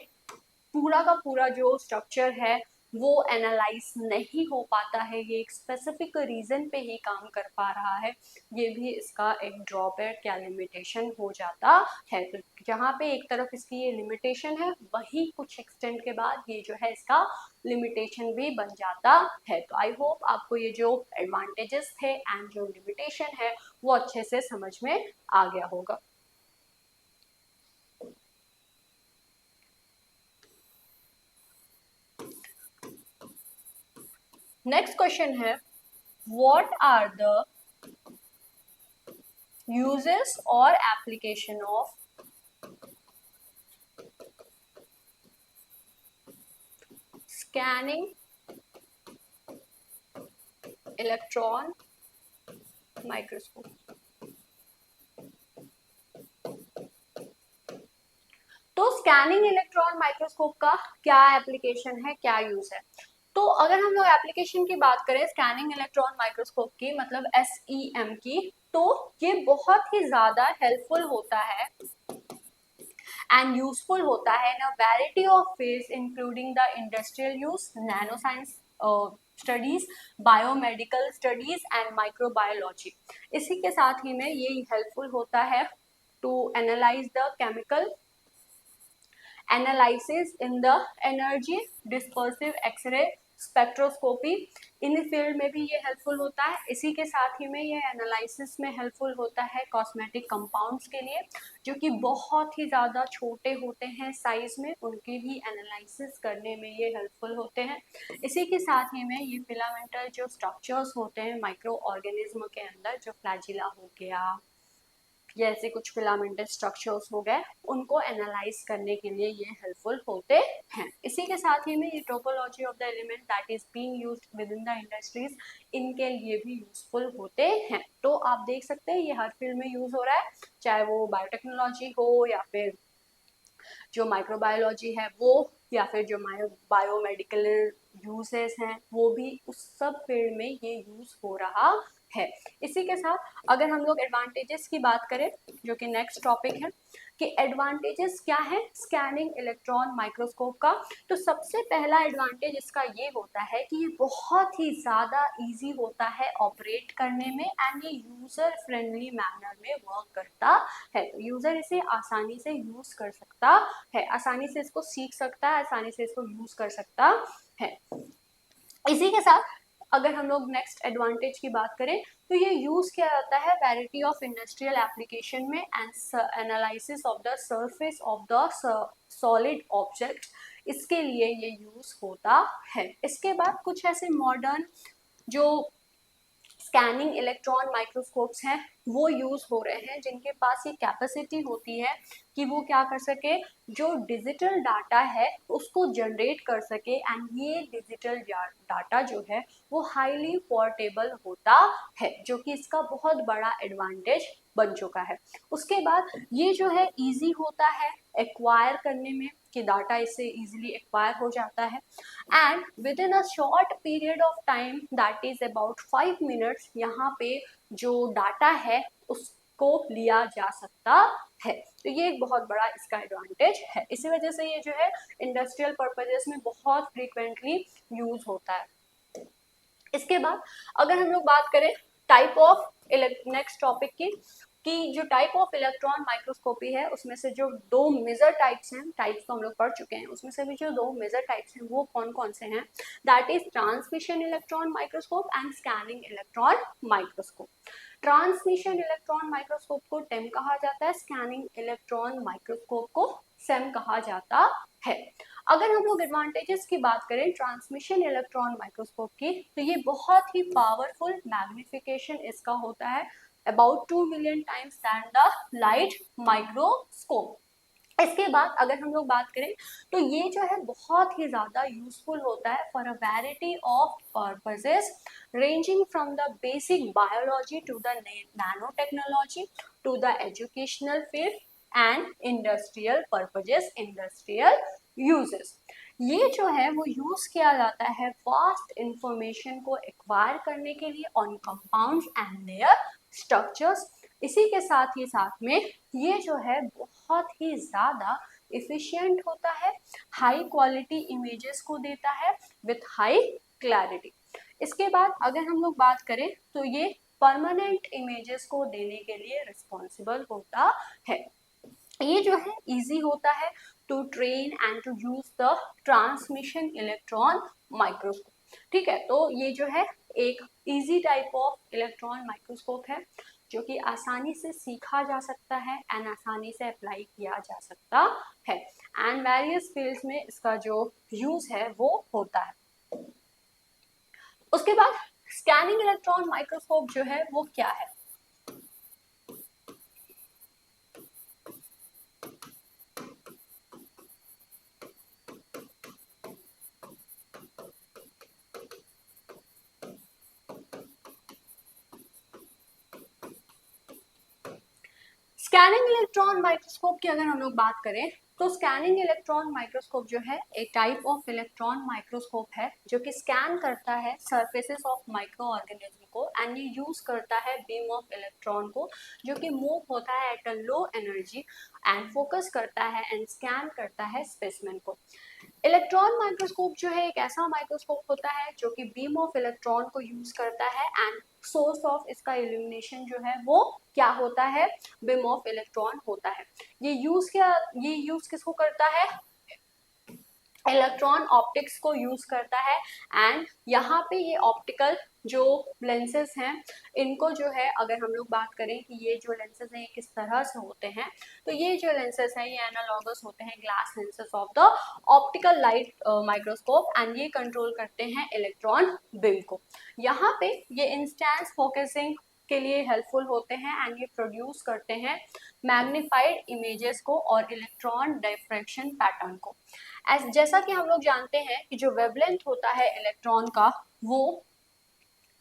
S1: पूरा का पूरा जो स्ट्रक्चर है वो एनालाइज नहीं हो पाता है, ये एक स्पेसिफिक रीजन पे ही काम कर पा रहा है। ये भी इसका एक ड्रॉबैक या लिमिटेशन हो जाता है। तो जहाँ पे एक तरफ इसकी ये लिमिटेशन है, वही कुछ एक्सटेंड के बाद ये जो है इसका लिमिटेशन भी बन जाता है। तो आई होप आपको ये जो एडवांटेजेस थे एंड जो लिमिटेशन है वो अच्छे से समझ में आ गया होगा। नेक्स्ट क्वेश्चन है, what are the uses or application of scanning electron microscope? तो स्कैनिंग इलेक्ट्रॉन माइक्रोस्कोप का क्या एप्लीकेशन है, क्या यूज है? तो अगर हम लोग एप्लीकेशन की बात करें स्कैनिंग इलेक्ट्रॉन माइक्रोस्कोप की, मतलब SEM की, तो ये बहुत ही ज्यादा हेल्पफुल होता है and useful होता है in a variety of fields including the industrial use, nanoscience studies, biomedical studies and microbiology। इसी के साथ ही में ये हेल्पफुल होता है to analyze the chemical analysis in the energy dispersive x-ray spectroscopy, in field में भी ये हेल्पफुल होता है। इसी के साथ ही में ये एनालिसिस में हेल्पफुल होता है कॉस्मेटिक कंपाउंड्स के लिए, जो कि बहुत ही ज़्यादा छोटे होते हैं साइज में, उनकी भी एनालिसिस करने में ये हेल्पफुल होते हैं। इसी के साथ ही में ये फिलामेंटल जो स्ट्रक्चर्स होते हैं माइक्रो ऑर्गेनिज्म के अंदर, जो फ्लैजिला हो गया, जैसे कुछ फिलामेंटल स्ट्रक्चर्स हो गए, उनको एनालाइज करने के लिए ये हेल्पफुल होते हैं। इसी के साथ ही में ये topology of the element that is being used with in the industries, इनके लिए भी यूजफुल होते हैं। तो आप देख सकते हैं ये हर फील्ड में यूज हो रहा है, चाहे वो बायोटेक्नोलॉजी हो या फिर जो माइक्रोबायोलॉजी है वो, या फिर जो बायोमेडिकल यूजेस हैं वो भी, उस सब फील्ड में ये यूज हो रहा है। इसी के साथ अगर हम लोग एडवांटेजेस की बात करें, जो कि नेक्स्ट टॉपिक है, कि एडवांटेजेस क्या है स्कैनिंग इलेक्ट्रॉन माइक्रोस्कोप का। तो सबसे पहला एडवांटेज इसका ये होता है कि ये बहुत ही ज़्यादा इजी होता है ऑपरेट करने में, एंड ये यूज़र फ्रेंडली मैनर में वर्क करता है। तो यूज़र इसे आसानी से यूज़ कर सकता है, आसानी से इसको सीख सकता है, आसानी से इसको यूज़ कर सकता है। इसी के साथ अगर हम लोग नेक्स्ट एडवांटेज की बात करें, तो ये यूज किया जाता है वैरायटी ऑफ इंडस्ट्रियल एप्लीकेशन में and analysis of the surface of the solid object, इसके लिए ये यूज होता है। इसके बाद कुछ ऐसे मॉडर्न जो स्कैनिंग इलेक्ट्रॉन माइक्रोस्कोप्स हैं वो यूज हो रहे हैं, जिनके पास ये कैपेसिटी होती है कि वो क्या कर सके, जो डिजिटल डाटा है उसको जनरेट कर सके, एंड ये डिजिटल डाटा जो है वो हाईली पोर्टेबल होता है, जो कि इसका बहुत बड़ा एडवांटेज बन चुका है। उसके बाद ये जो है इजी होता है एक्वायर करने में, कि डाटा इससे इजीली एक्वायर हो जाता है, and with in a short period of time that is about 5 minutes, यहाँ पे जो डाटा है उसको लिया जा सकता है। तो ये एक बहुत बड़ा इसका एडवांटेज है। इसी वजह से ये जो है इंडस्ट्रियल पर्पजेस में बहुत फ्रीक्वेंटली यूज होता है। इसके बाद अगर हम लोग बात करें टाइप ऑफ नेक्स्ट टॉपिक की, कि जो टाइप ऑफ इलेक्ट्रॉन माइक्रोस्कोपी है उसमें से जो दो मेजर टाइप्स हैं, टाइप्स तो हम लोग पढ़ चुके हैं, उसमें से भी जो दो मेजर टाइप्स हैं वो कौन कौन से हैं, that is transmission electron microscope and scanning electron microscope. Transmission electron microscope को टेम कहा जाता है, स्कैनिंग इलेक्ट्रॉन माइक्रोस्कोप को सेम कहा जाता है। अगर हम लोग एडवांटेजेस की बात करें ट्रांसमिशन इलेक्ट्रॉन माइक्रोस्कोप की, तो ये बहुत ही पावरफुल मैग्निफिकेशन इसका होता है, about 2 million times than the light microscope. इसके बाद अगर हम लोग बात करें तो ये जो है बहुत ही ज़्यादा यूजफुल होता है for a variety of purposes ranging from the basic biology to the nanotechnology to the educational field and industrial purposes, industrial uses. ये जो है वो यूज किया जाता है वास्ट इंफॉर्मेशन को एक्वायर करने के लिए on compounds and their structures. इसी के साथ में ये जो है बहुत ही ज़्यादा इफिशियंट होता है, हाई क्वालिटी इमेजेस को देता है विथ हाई क्लैरिटी। इसके बाद अगर हम लोग बात करें तो ये परमानेंट इमेजेस को देने के लिए रिस्पॉन्सिबल होता है। ये जो है इजी होता है to train and to use the transmission electron microscope. ठीक है, तो ये जो है एक easy type of electron microscope है जो कि आसानी से सीखा जा सकता है एंड आसानी से अप्लाई किया जा सकता है एंड वेरियस फील्ड्स में इसका जो यूज है वो होता है। उसके बाद स्कैनिंग इलेक्ट्रॉन माइक्रोस्कोप जो है वो क्या है? स्कैनिंग इलेक्ट्रॉन माइक्रोस्कोप की अगर हम लोग बात करें तो स्कैनिंग इलेक्ट्रॉन माइक्रोस्कोप जो है एक टाइप ऑफ इलेक्ट्रॉन माइक्रोस्कोप है जो कि स्कैन करता है सरफेसेस ऑफ माइक्रो ऑर्गेनिज्म को एंड ये यूज करता है बीम ऑफ इलेक्ट्रॉन को जो कि मूव होता है at a low energy and focus करता है एंड स्कैन करता है स्पेसिमेन को। इलेक्ट्रॉन माइक्रोस्कोप जो है एक ऐसा माइक्रोस्कोप होता है जो कि बीम ऑफ इलेक्ट्रॉन को यूज करता है एंड सोर्स ऑफ इसका इल्यूमिनेशन जो है वो क्या होता है? बीम ऑफ इलेक्ट्रॉन होता है। ये यूज किसको करता है? इलेक्ट्रॉन ऑप्टिक्स को यूज करता है एंड यहाँ पे ये ऑप्टिकल जो लेंसेज हैं इनको जो है अगर हम लोग बात करें कि ये जो लेंसेज हैं ये किस तरह से होते हैं, तो ये जो लेंसेज हैं ये एनालॉगस होते हैं glass lenses of the optical light microscope and ये कंट्रोल करते हैं इलेक्ट्रॉन बीम को। यहाँ पे ये इंस्टेंस फोकसिंग के लिए हेल्पफुल होते हैं एंड ये प्रोड्यूस करते हैं मैग्नीफाइड इमेजेस को और इलेक्ट्रॉन डिफ्रैक्शन पैटर्न को। जैसा कि हम लोग जानते हैं कि जो वेवलेंथ होता है इलेक्ट्रॉन का वो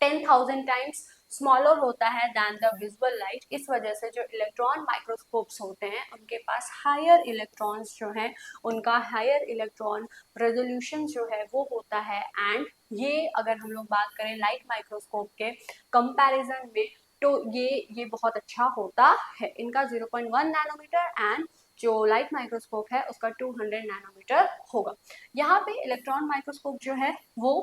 S1: 10,000 टाइम्स स्मॉलर होता है दैन द विजुअल लाइट। इस वजह से जो इलेक्ट्रॉन माइक्रोस्कोप्स होते हैं उनके पास हायर इलेक्ट्रॉन्स जो हैं उनका हायर इलेक्ट्रॉन रेजोल्यूशन जो है वो होता है एंड ये अगर हम लोग बात करें लाइट माइक्रोस्कोप के कंपैरिजन में तो ये बहुत अच्छा होता है। इनका 0.1 नैनोमीटर एंड जो लाइट माइक्रोस्कोप है उसका 200 नैनोमीटर होगा। यहाँ पे इलेक्ट्रॉन माइक्रोस्कोप जो है वो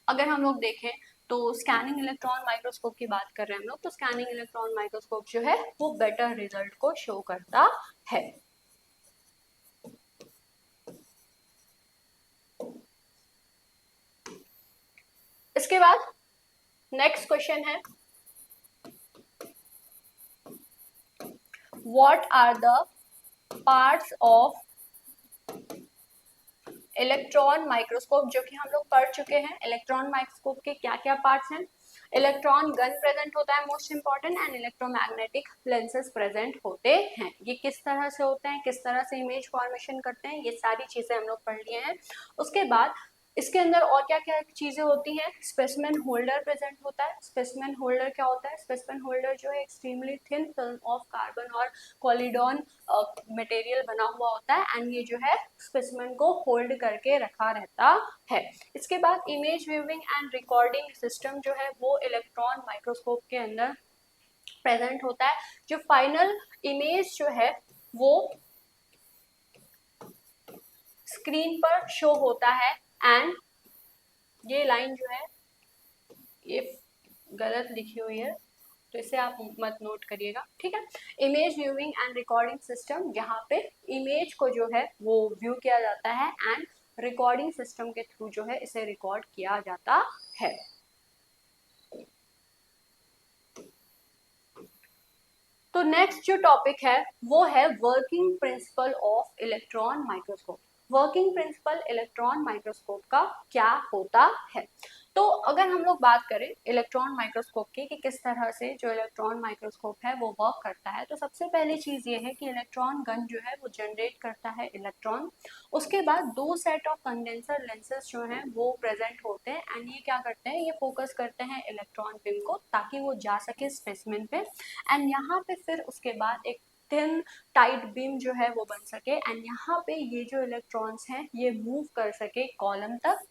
S1: अगर हम लोग देखें तो स्कैनिंग इलेक्ट्रॉन माइक्रोस्कोप की बात कर रहे हैं हम लोग, तो स्कैनिंग इलेक्ट्रॉन माइक्रोस्कोप जो है वो बेटर रिजल्ट को शो करता है। इसके बाद नेक्स्ट क्वेश्चन है what are the parts of electron microscope, जो कि हम लोग पढ़ चुके हैं। इलेक्ट्रॉन माइक्रोस्कोप के क्या क्या पार्ट्स हैं? इलेक्ट्रॉन गन प्रेजेंट होता है most important and electromagnetic lenses present होते हैं। ये किस तरह से होते हैं, किस तरह से इमेज फॉर्मेशन करते हैं, ये सारी चीजें हम लोग पढ़ लिए हैं। उसके बाद इसके अंदर और क्या क्या चीजें होती हैं? स्पेसिमेन होल्डर प्रेजेंट होता है। स्पेसिमेन होल्डर क्या होता है? स्पेसिमेन होल्डर जो है extremely thin film of carbon और कॉलिडॉन मटेरियल बना हुआ होता है एंड ये जो है स्पेसिमेन को होल्ड करके रखा रहता है। इसके बाद image viewing and recording system जो है वो इलेक्ट्रॉन माइक्रोस्कोप के अंदर प्रेजेंट होता है। जो फाइनल इमेज जो है वो स्क्रीन पर शो होता है एंड ये लाइन जो है ये गलत लिखी हुई है तो इसे आप मत नोट करिएगा, ठीक है। Image viewing and recording system, जहाँ पे इमेज को जो है वो व्यू किया जाता है एंड रिकॉर्डिंग सिस्टम के थ्रू जो है इसे रिकॉर्ड किया जाता है। तो नेक्स्ट जो टॉपिक है वो है working principle of electron microscope. Working principle electron microscope का क्या होता है? तो अगर हम लोग बात करें इलेक्ट्रॉन माइक्रोस्कोप की कि किस तरह से जो इलेक्ट्रॉन माइक्रोस्कोप है वो वर्क करता है, तो सबसे पहली चीज ये है कि इलेक्ट्रॉन गन जो है वो जनरेट करता है इलेक्ट्रॉन। उसके बाद दो सेट ऑफ कंडेंसर लेंसेज जो हैं वो प्रेजेंट होते हैं एंड ये क्या करते हैं, ये फोकस करते हैं इलेक्ट्रॉन बीम को ताकि वो जा सके स्पेसिमेन पे। एंड यहाँ पे फिर उसके बाद एक थिन टाइट बीम जो है वो बन सके एंड यहाँ पे ये जो इलेक्ट्रॉन्स हैं ये मूव कर सके कॉलम तक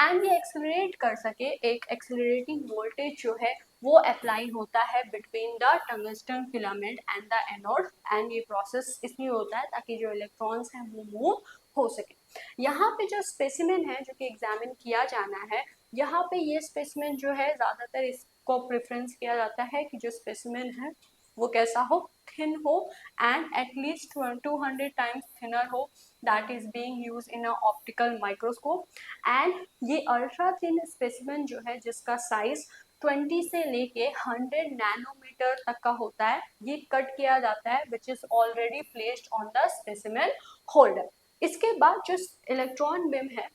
S1: एंड ये एक्सेलरेट कर सके। एक एक्सेलरेटिंग वोल्टेज जो है वो अप्लाई होता है between the tungsten filament and the anode and ये प्रोसेस इसलिए होता है ताकि जो इलेक्ट्रॉन्स हैं वो मूव हो सके। यहाँ पे जो स्पेसिमेन है जो कि एग्जामिन किया जाना है, यहाँ पे ये स्पेसिमेन जो है ज्यादातर इसको प्रेफरेंस किया जाता है कि जो स्पेसिमेन है वो कैसा हो, थिन हो एंड एटलीस्ट 200 टाइम्स थिनर हो, that is being used in a optical microscope. And ये अल्ट्रा थिन स्पेसिमेन जो है जिसका साइज 20 से लेके 100 नैनोमीटर तक का होता है, ये कट किया जाता है which is already placed on the specimen holder. इसके बाद जो इलेक्ट्रॉन बीम है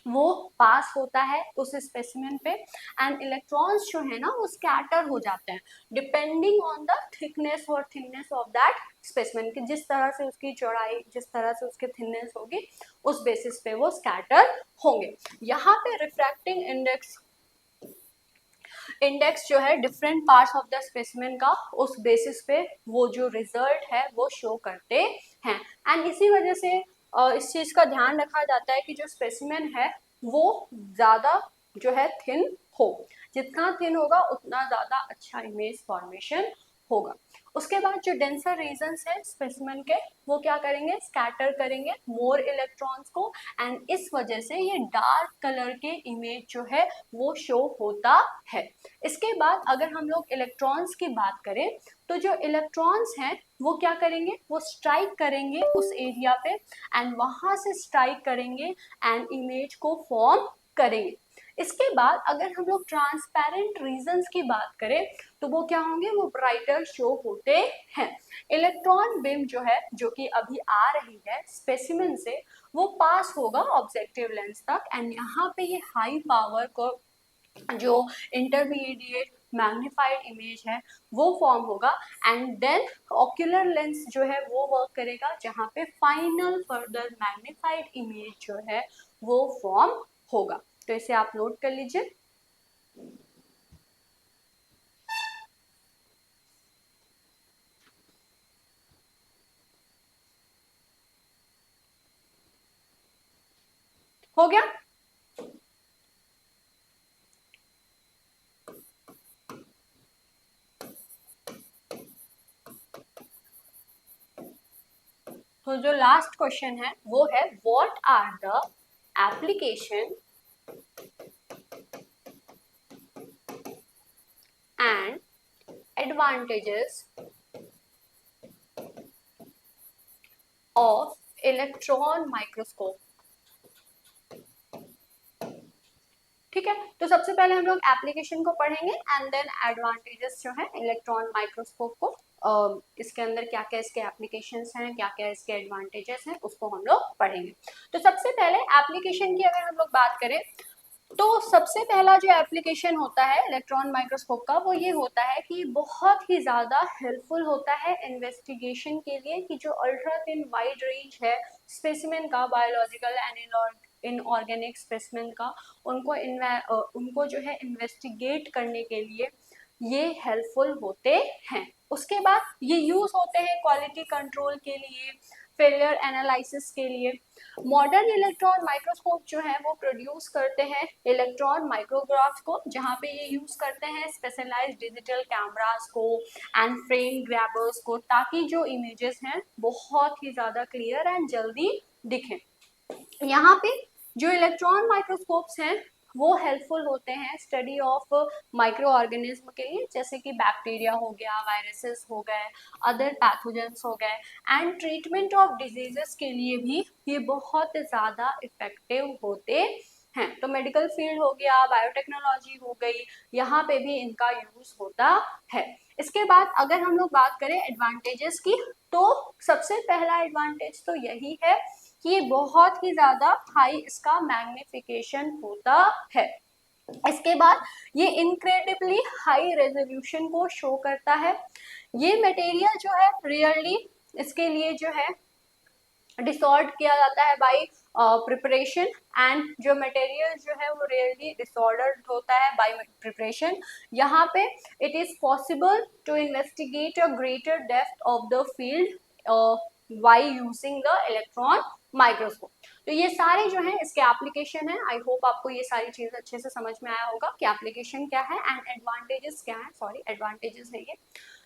S1: वो पास होता है उस स्पेसिमेन पे एंड इलेक्ट्रॉन्स जो है ना वो स्कैटर हो जाते हैं डिपेंडिंग ऑन द थिकनेस और थिकनेस ऑफ दैट स्पेसिमेन की, जिस तरह से उसकी चौड़ाई, जिस तरह से उसकी थिकनेस होगी उस बेसिस पे वो स्कैटर होंगे। यहाँ पे रिफ्रैक्टिंग इंडेक्स जो है different parts of the specimen का उस बेसिस पे वो जो रिजल्ट है वो शो करते हैं एंड इसी वजह से इस चीज का ध्यान रखा जाता है कि जो स्पेसिमेन है वो ज्यादा जो है थिन हो, जितना थिन होगा उतना ज्यादा अच्छा इमेज फॉर्मेशन होगा। उसके बाद जो डेंसर रीजन्स है स्पेसिमेन के वो क्या करेंगे, स्कैटर करेंगे मोर इलेक्ट्रॉन्स को एंड इस वजह से ये डार्क कलर के इमेज जो है वो शो होता है। इसके बाद अगर हम लोग इलेक्ट्रॉन्स की बात करें तो जो इलेक्ट्रॉन्स हैं वो क्या करेंगे, वो स्ट्राइक करेंगे उस एरिया पे एंड वहां से स्ट्राइक करेंगे एंड इमेज को फॉर्म करेंगे। इसके बाद अगर हम लोग ट्रांसपेरेंट रीजन्स की बात करें तो वो क्या होंगे, वो ब्राइटर शो होते हैं। इलेक्ट्रॉन बीम जो है जो कि अभी आ रही है स्पेसिमेन से वो पास होगा ऑब्जेक्टिव लेंस तक एंड यहाँ पे ये हाई पावर को जो इंटरमीडिएट मैग्निफाइड इमेज है वो फॉर्म होगा एंड देन ऑक्यूलर लेंस जो है वो वर्क करेगा जहाँ पे फाइनल फर्दर मैग्निफाइड इमेज जो है वो फॉर्म होगा। तो इसे आप नोट कर लीजिए। हो गया? तो जो लास्ट क्वेश्चन है वो है what are the application and advantages of electron microscope. ठीक है, तो सबसे पहले हम लोग एप्लीकेशन को पढ़ेंगे एंड देन एडवांटेजेस जो है इलेक्ट्रॉन माइक्रोस्कोप को, इसके अंदर क्या क्या इसके एप्लीकेशंस हैं, क्या क्या इसके एडवांटेजेस हैं उसको हम लोग पढ़ेंगे। तो सबसे पहले एप्लीकेशन की अगर हम लोग बात करें तो सबसे पहला जो एप्लीकेशन होता है इलेक्ट्रॉन माइक्रोस्कोप का वो ये होता है कि बहुत ही ज़्यादा हेल्पफुल होता है इन्वेस्टिगेशन के लिए कि जो अल्ट्रा थिन वाइड रेंज है स्पेसिमेन का, बायोलॉजिकल एंड इनऑर्गेनिक स्पेसिमेन का, उनको जो है इन्वेस्टिगेट करने के लिए ये हेल्पफुल होते हैं। उसके बाद ये यूज होते हैं क्वालिटी कंट्रोल के लिए, फेलियर एनालिसिस के लिए। मॉडर्न इलेक्ट्रॉन माइक्रोस्कोप जो है वो प्रोड्यूस करते हैं इलेक्ट्रॉन माइक्रोग्राफ को, जहाँ पे ये यूज करते हैं स्पेशलाइज्ड डिजिटल कैमरास को एंड फ्रेम ग्रैबर्स को ताकि जो इमेजेस हैं बहुत ही ज्यादा क्लियर एंड जल्दी दिखें। यहाँ पे जो इलेक्ट्रॉन माइक्रोस्कोप्स हैं वो हेल्पफुल होते हैं स्टडी ऑफ माइक्रो ऑर्गेनिज्म के लिए, जैसे कि बैक्टीरिया हो गया, वायरसेस हो गए, अदर पैथोजेंस हो गए एंड ट्रीटमेंट ऑफ डिजीजेस के लिए भी ये बहुत ज़्यादा इफेक्टिव होते हैं। तो मेडिकल फील्ड हो गया, बायोटेक्नोलॉजी हो गई, यहाँ पे भी इनका यूज होता है। इसके बाद अगर हम लोग बात करें एडवांटेजेस की, तो सबसे पहला एडवांटेज तो यही है कि ये बहुत ही ज्यादा हाई इसका मैग्निफिकेशन होता है। इसके बाद ये इनक्रेडिबली हाई रेजोल्यूशन को शो करता है। ये मटेरियल जो है रियरली इसके लिए जो है डिसॉर्ट किया जाता है बाय प्रिपरेशन, एंड जो मटेरियल जो है वो रियरली डिसऑर्डर्ड होता है बाय प्रिपरेशन। यहाँ पे it is possible to investigate a greater depth of the field by using the electron microscope. तो ये सारे जो है इसके एप्लीकेशन है। आई होप आपको ये सारी चीजें अच्छे से समझ में आया होगा कि एप्लीकेशन क्या है एंड एडवांटेजेस क्या है। सॉरी, एडवांटेजेस है ये।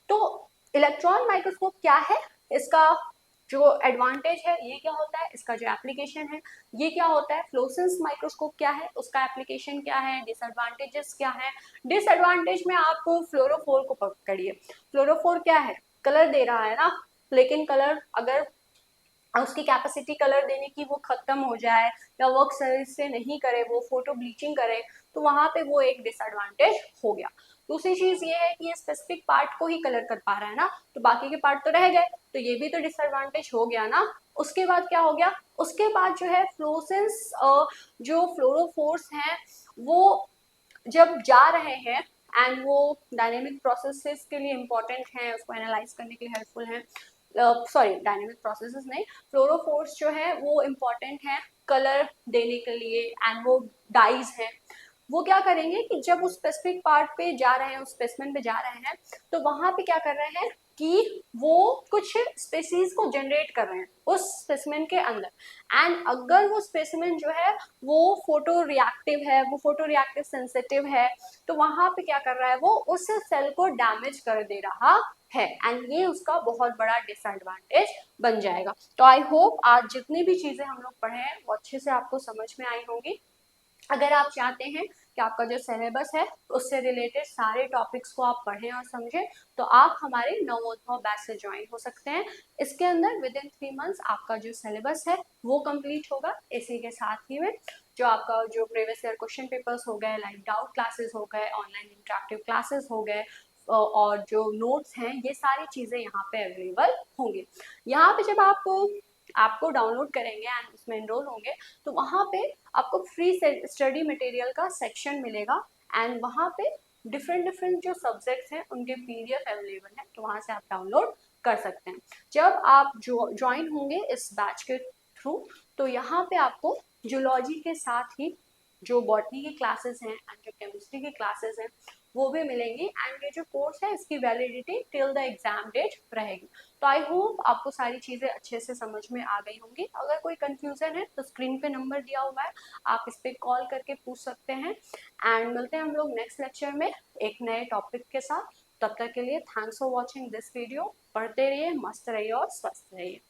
S1: तो इलेक्ट्रॉन माइक्रोस्कोप क्या है, इसका जो एडवांटेज है ये क्या होता है, इसका जो एप्लीकेशन है ये क्या होता है, फ्लोरेसेंस माइक्रोस्कोप क्या है, उसका एप्लीकेशन क्या है, डिसएडवांटेजेस क्या है। डिसएडवांटेज में आप फ्लोरोफोर को पकड़िए। फ्लोरोफोर क्या है, कलर दे रहा है ना, लेकिन कलर अगर उसकी कैपेसिटी कलर देने की वो खत्म हो जाए या वर्क सही से नहीं करे, वो फोटो ब्लीचिंग करे, तो वहां पे वो एक डिसएडवांटेज हो गया। दूसरी चीज ये है कि ये स्पेसिफिक पार्ट को ही कलर कर पा रहा है ना, तो बाकी के पार्ट तो रह गए, तो ये भी तो डिसएडवांटेज हो गया ना। उसके बाद क्या हो गया, उसके बाद जो है फ्लोरेसेंस जो फ्लोरोफोर्स हैं वो जब जा रहे हैं एंड वो डायनेमिक प्रोसेसेस के लिए इम्पोर्टेंट हैं, उसको एनालाइज करने के लिए हेल्पफुल हैं। सॉरी, डायनेमिक प्रोसेसेस नहीं, फ्लोरोफोर्स जो है वो इम्पोर्टेंट है कलर देने के लिए, एंड वो डाइज हैं। वो क्या करेंगे कि जब उस स्पेसिफिक पार्ट पे जा रहे हैं, उस स्पेसिमेन पे जा रहे हैं, तो वहां पे क्या कर रहे हैं कि वो कुछ स्पेसीज को जनरेट कर रहे हैं उस स्पेसिमेन के अंदर। एंड अगर वो स्पेसिमेन जो है वो फोटो रिएक्टिव है, वो फोटो रिएक्टिव सेंसिटिव है, तो वहां पे क्या कर रहा है, वो उस सेल को डैमेज कर दे रहा है, एंड ये उसका बहुत बड़ा डिसएडवांटेज बन जाएगा। तो आई होप आज जितनी भी चीजें हम लोग पढ़े हैं वो अच्छे से आपको समझ में आई होंगी। अगर आप चाहते हैं कि आपका जो सिलेबस है उससे रिलेटेड सारे टॉपिक्स को आप पढ़ें और समझें, तो आप हमारे नवोत्सव बैच से ज्वाइन हो सकते हैं। इसके अंदर विद इन 3 मंथ्स आपका जो सिलेबस है वो कंप्लीट होगा। इसी के साथ ही में जो आपका जो प्रीवियस ईयर क्वेश्चन पेपर्स हो गए, लाइव डाउट क्लासेस हो गए, ऑनलाइन इंटरेक्टिव क्लासेस हो गए, और जो नोट्स हैं, ये सारी चीजें यहाँ पे अवेलेबल होंगे। यहाँ पे जब आप आपको डाउनलोड करेंगे एंड उसमें एनरोल होंगे, तो वहाँ पे आपको फ्री स्टडी मटेरियल का सेक्शन मिलेगा, एंड वहाँ पे डिफरेंट डिफरेंट जो सब्जेक्ट्स हैं उनके पीडीएफ अवेलेबल है, तो वहाँ से आप डाउनलोड कर सकते हैं। जब आप जो ज्वाइन होंगे इस बैच के थ्रू, तो यहाँ पे आपको जूलॉजी के साथ ही जो बॉटनी की क्लासेस हैं एंड जो केमिस्ट्री की क्लासेस हैं वो भी मिलेंगी, एंड ये जो कोर्स है इसकी validity till the exam date रहेगी। तो आई होप आपको सारी चीजें अच्छे से समझ में आ गई होंगी। अगर कोई कंफ्यूजन है तो स्क्रीन पे नंबर दिया हुआ है, आप इस पे कॉल करके पूछ सकते हैं। एंड मिलते हैं हम लोग नेक्स्ट लेक्चर में एक नए टॉपिक के साथ। तब तक के लिए thanks for watching this video. पढ़ते रहिए, मस्त रहिए और स्वस्थ रहिए।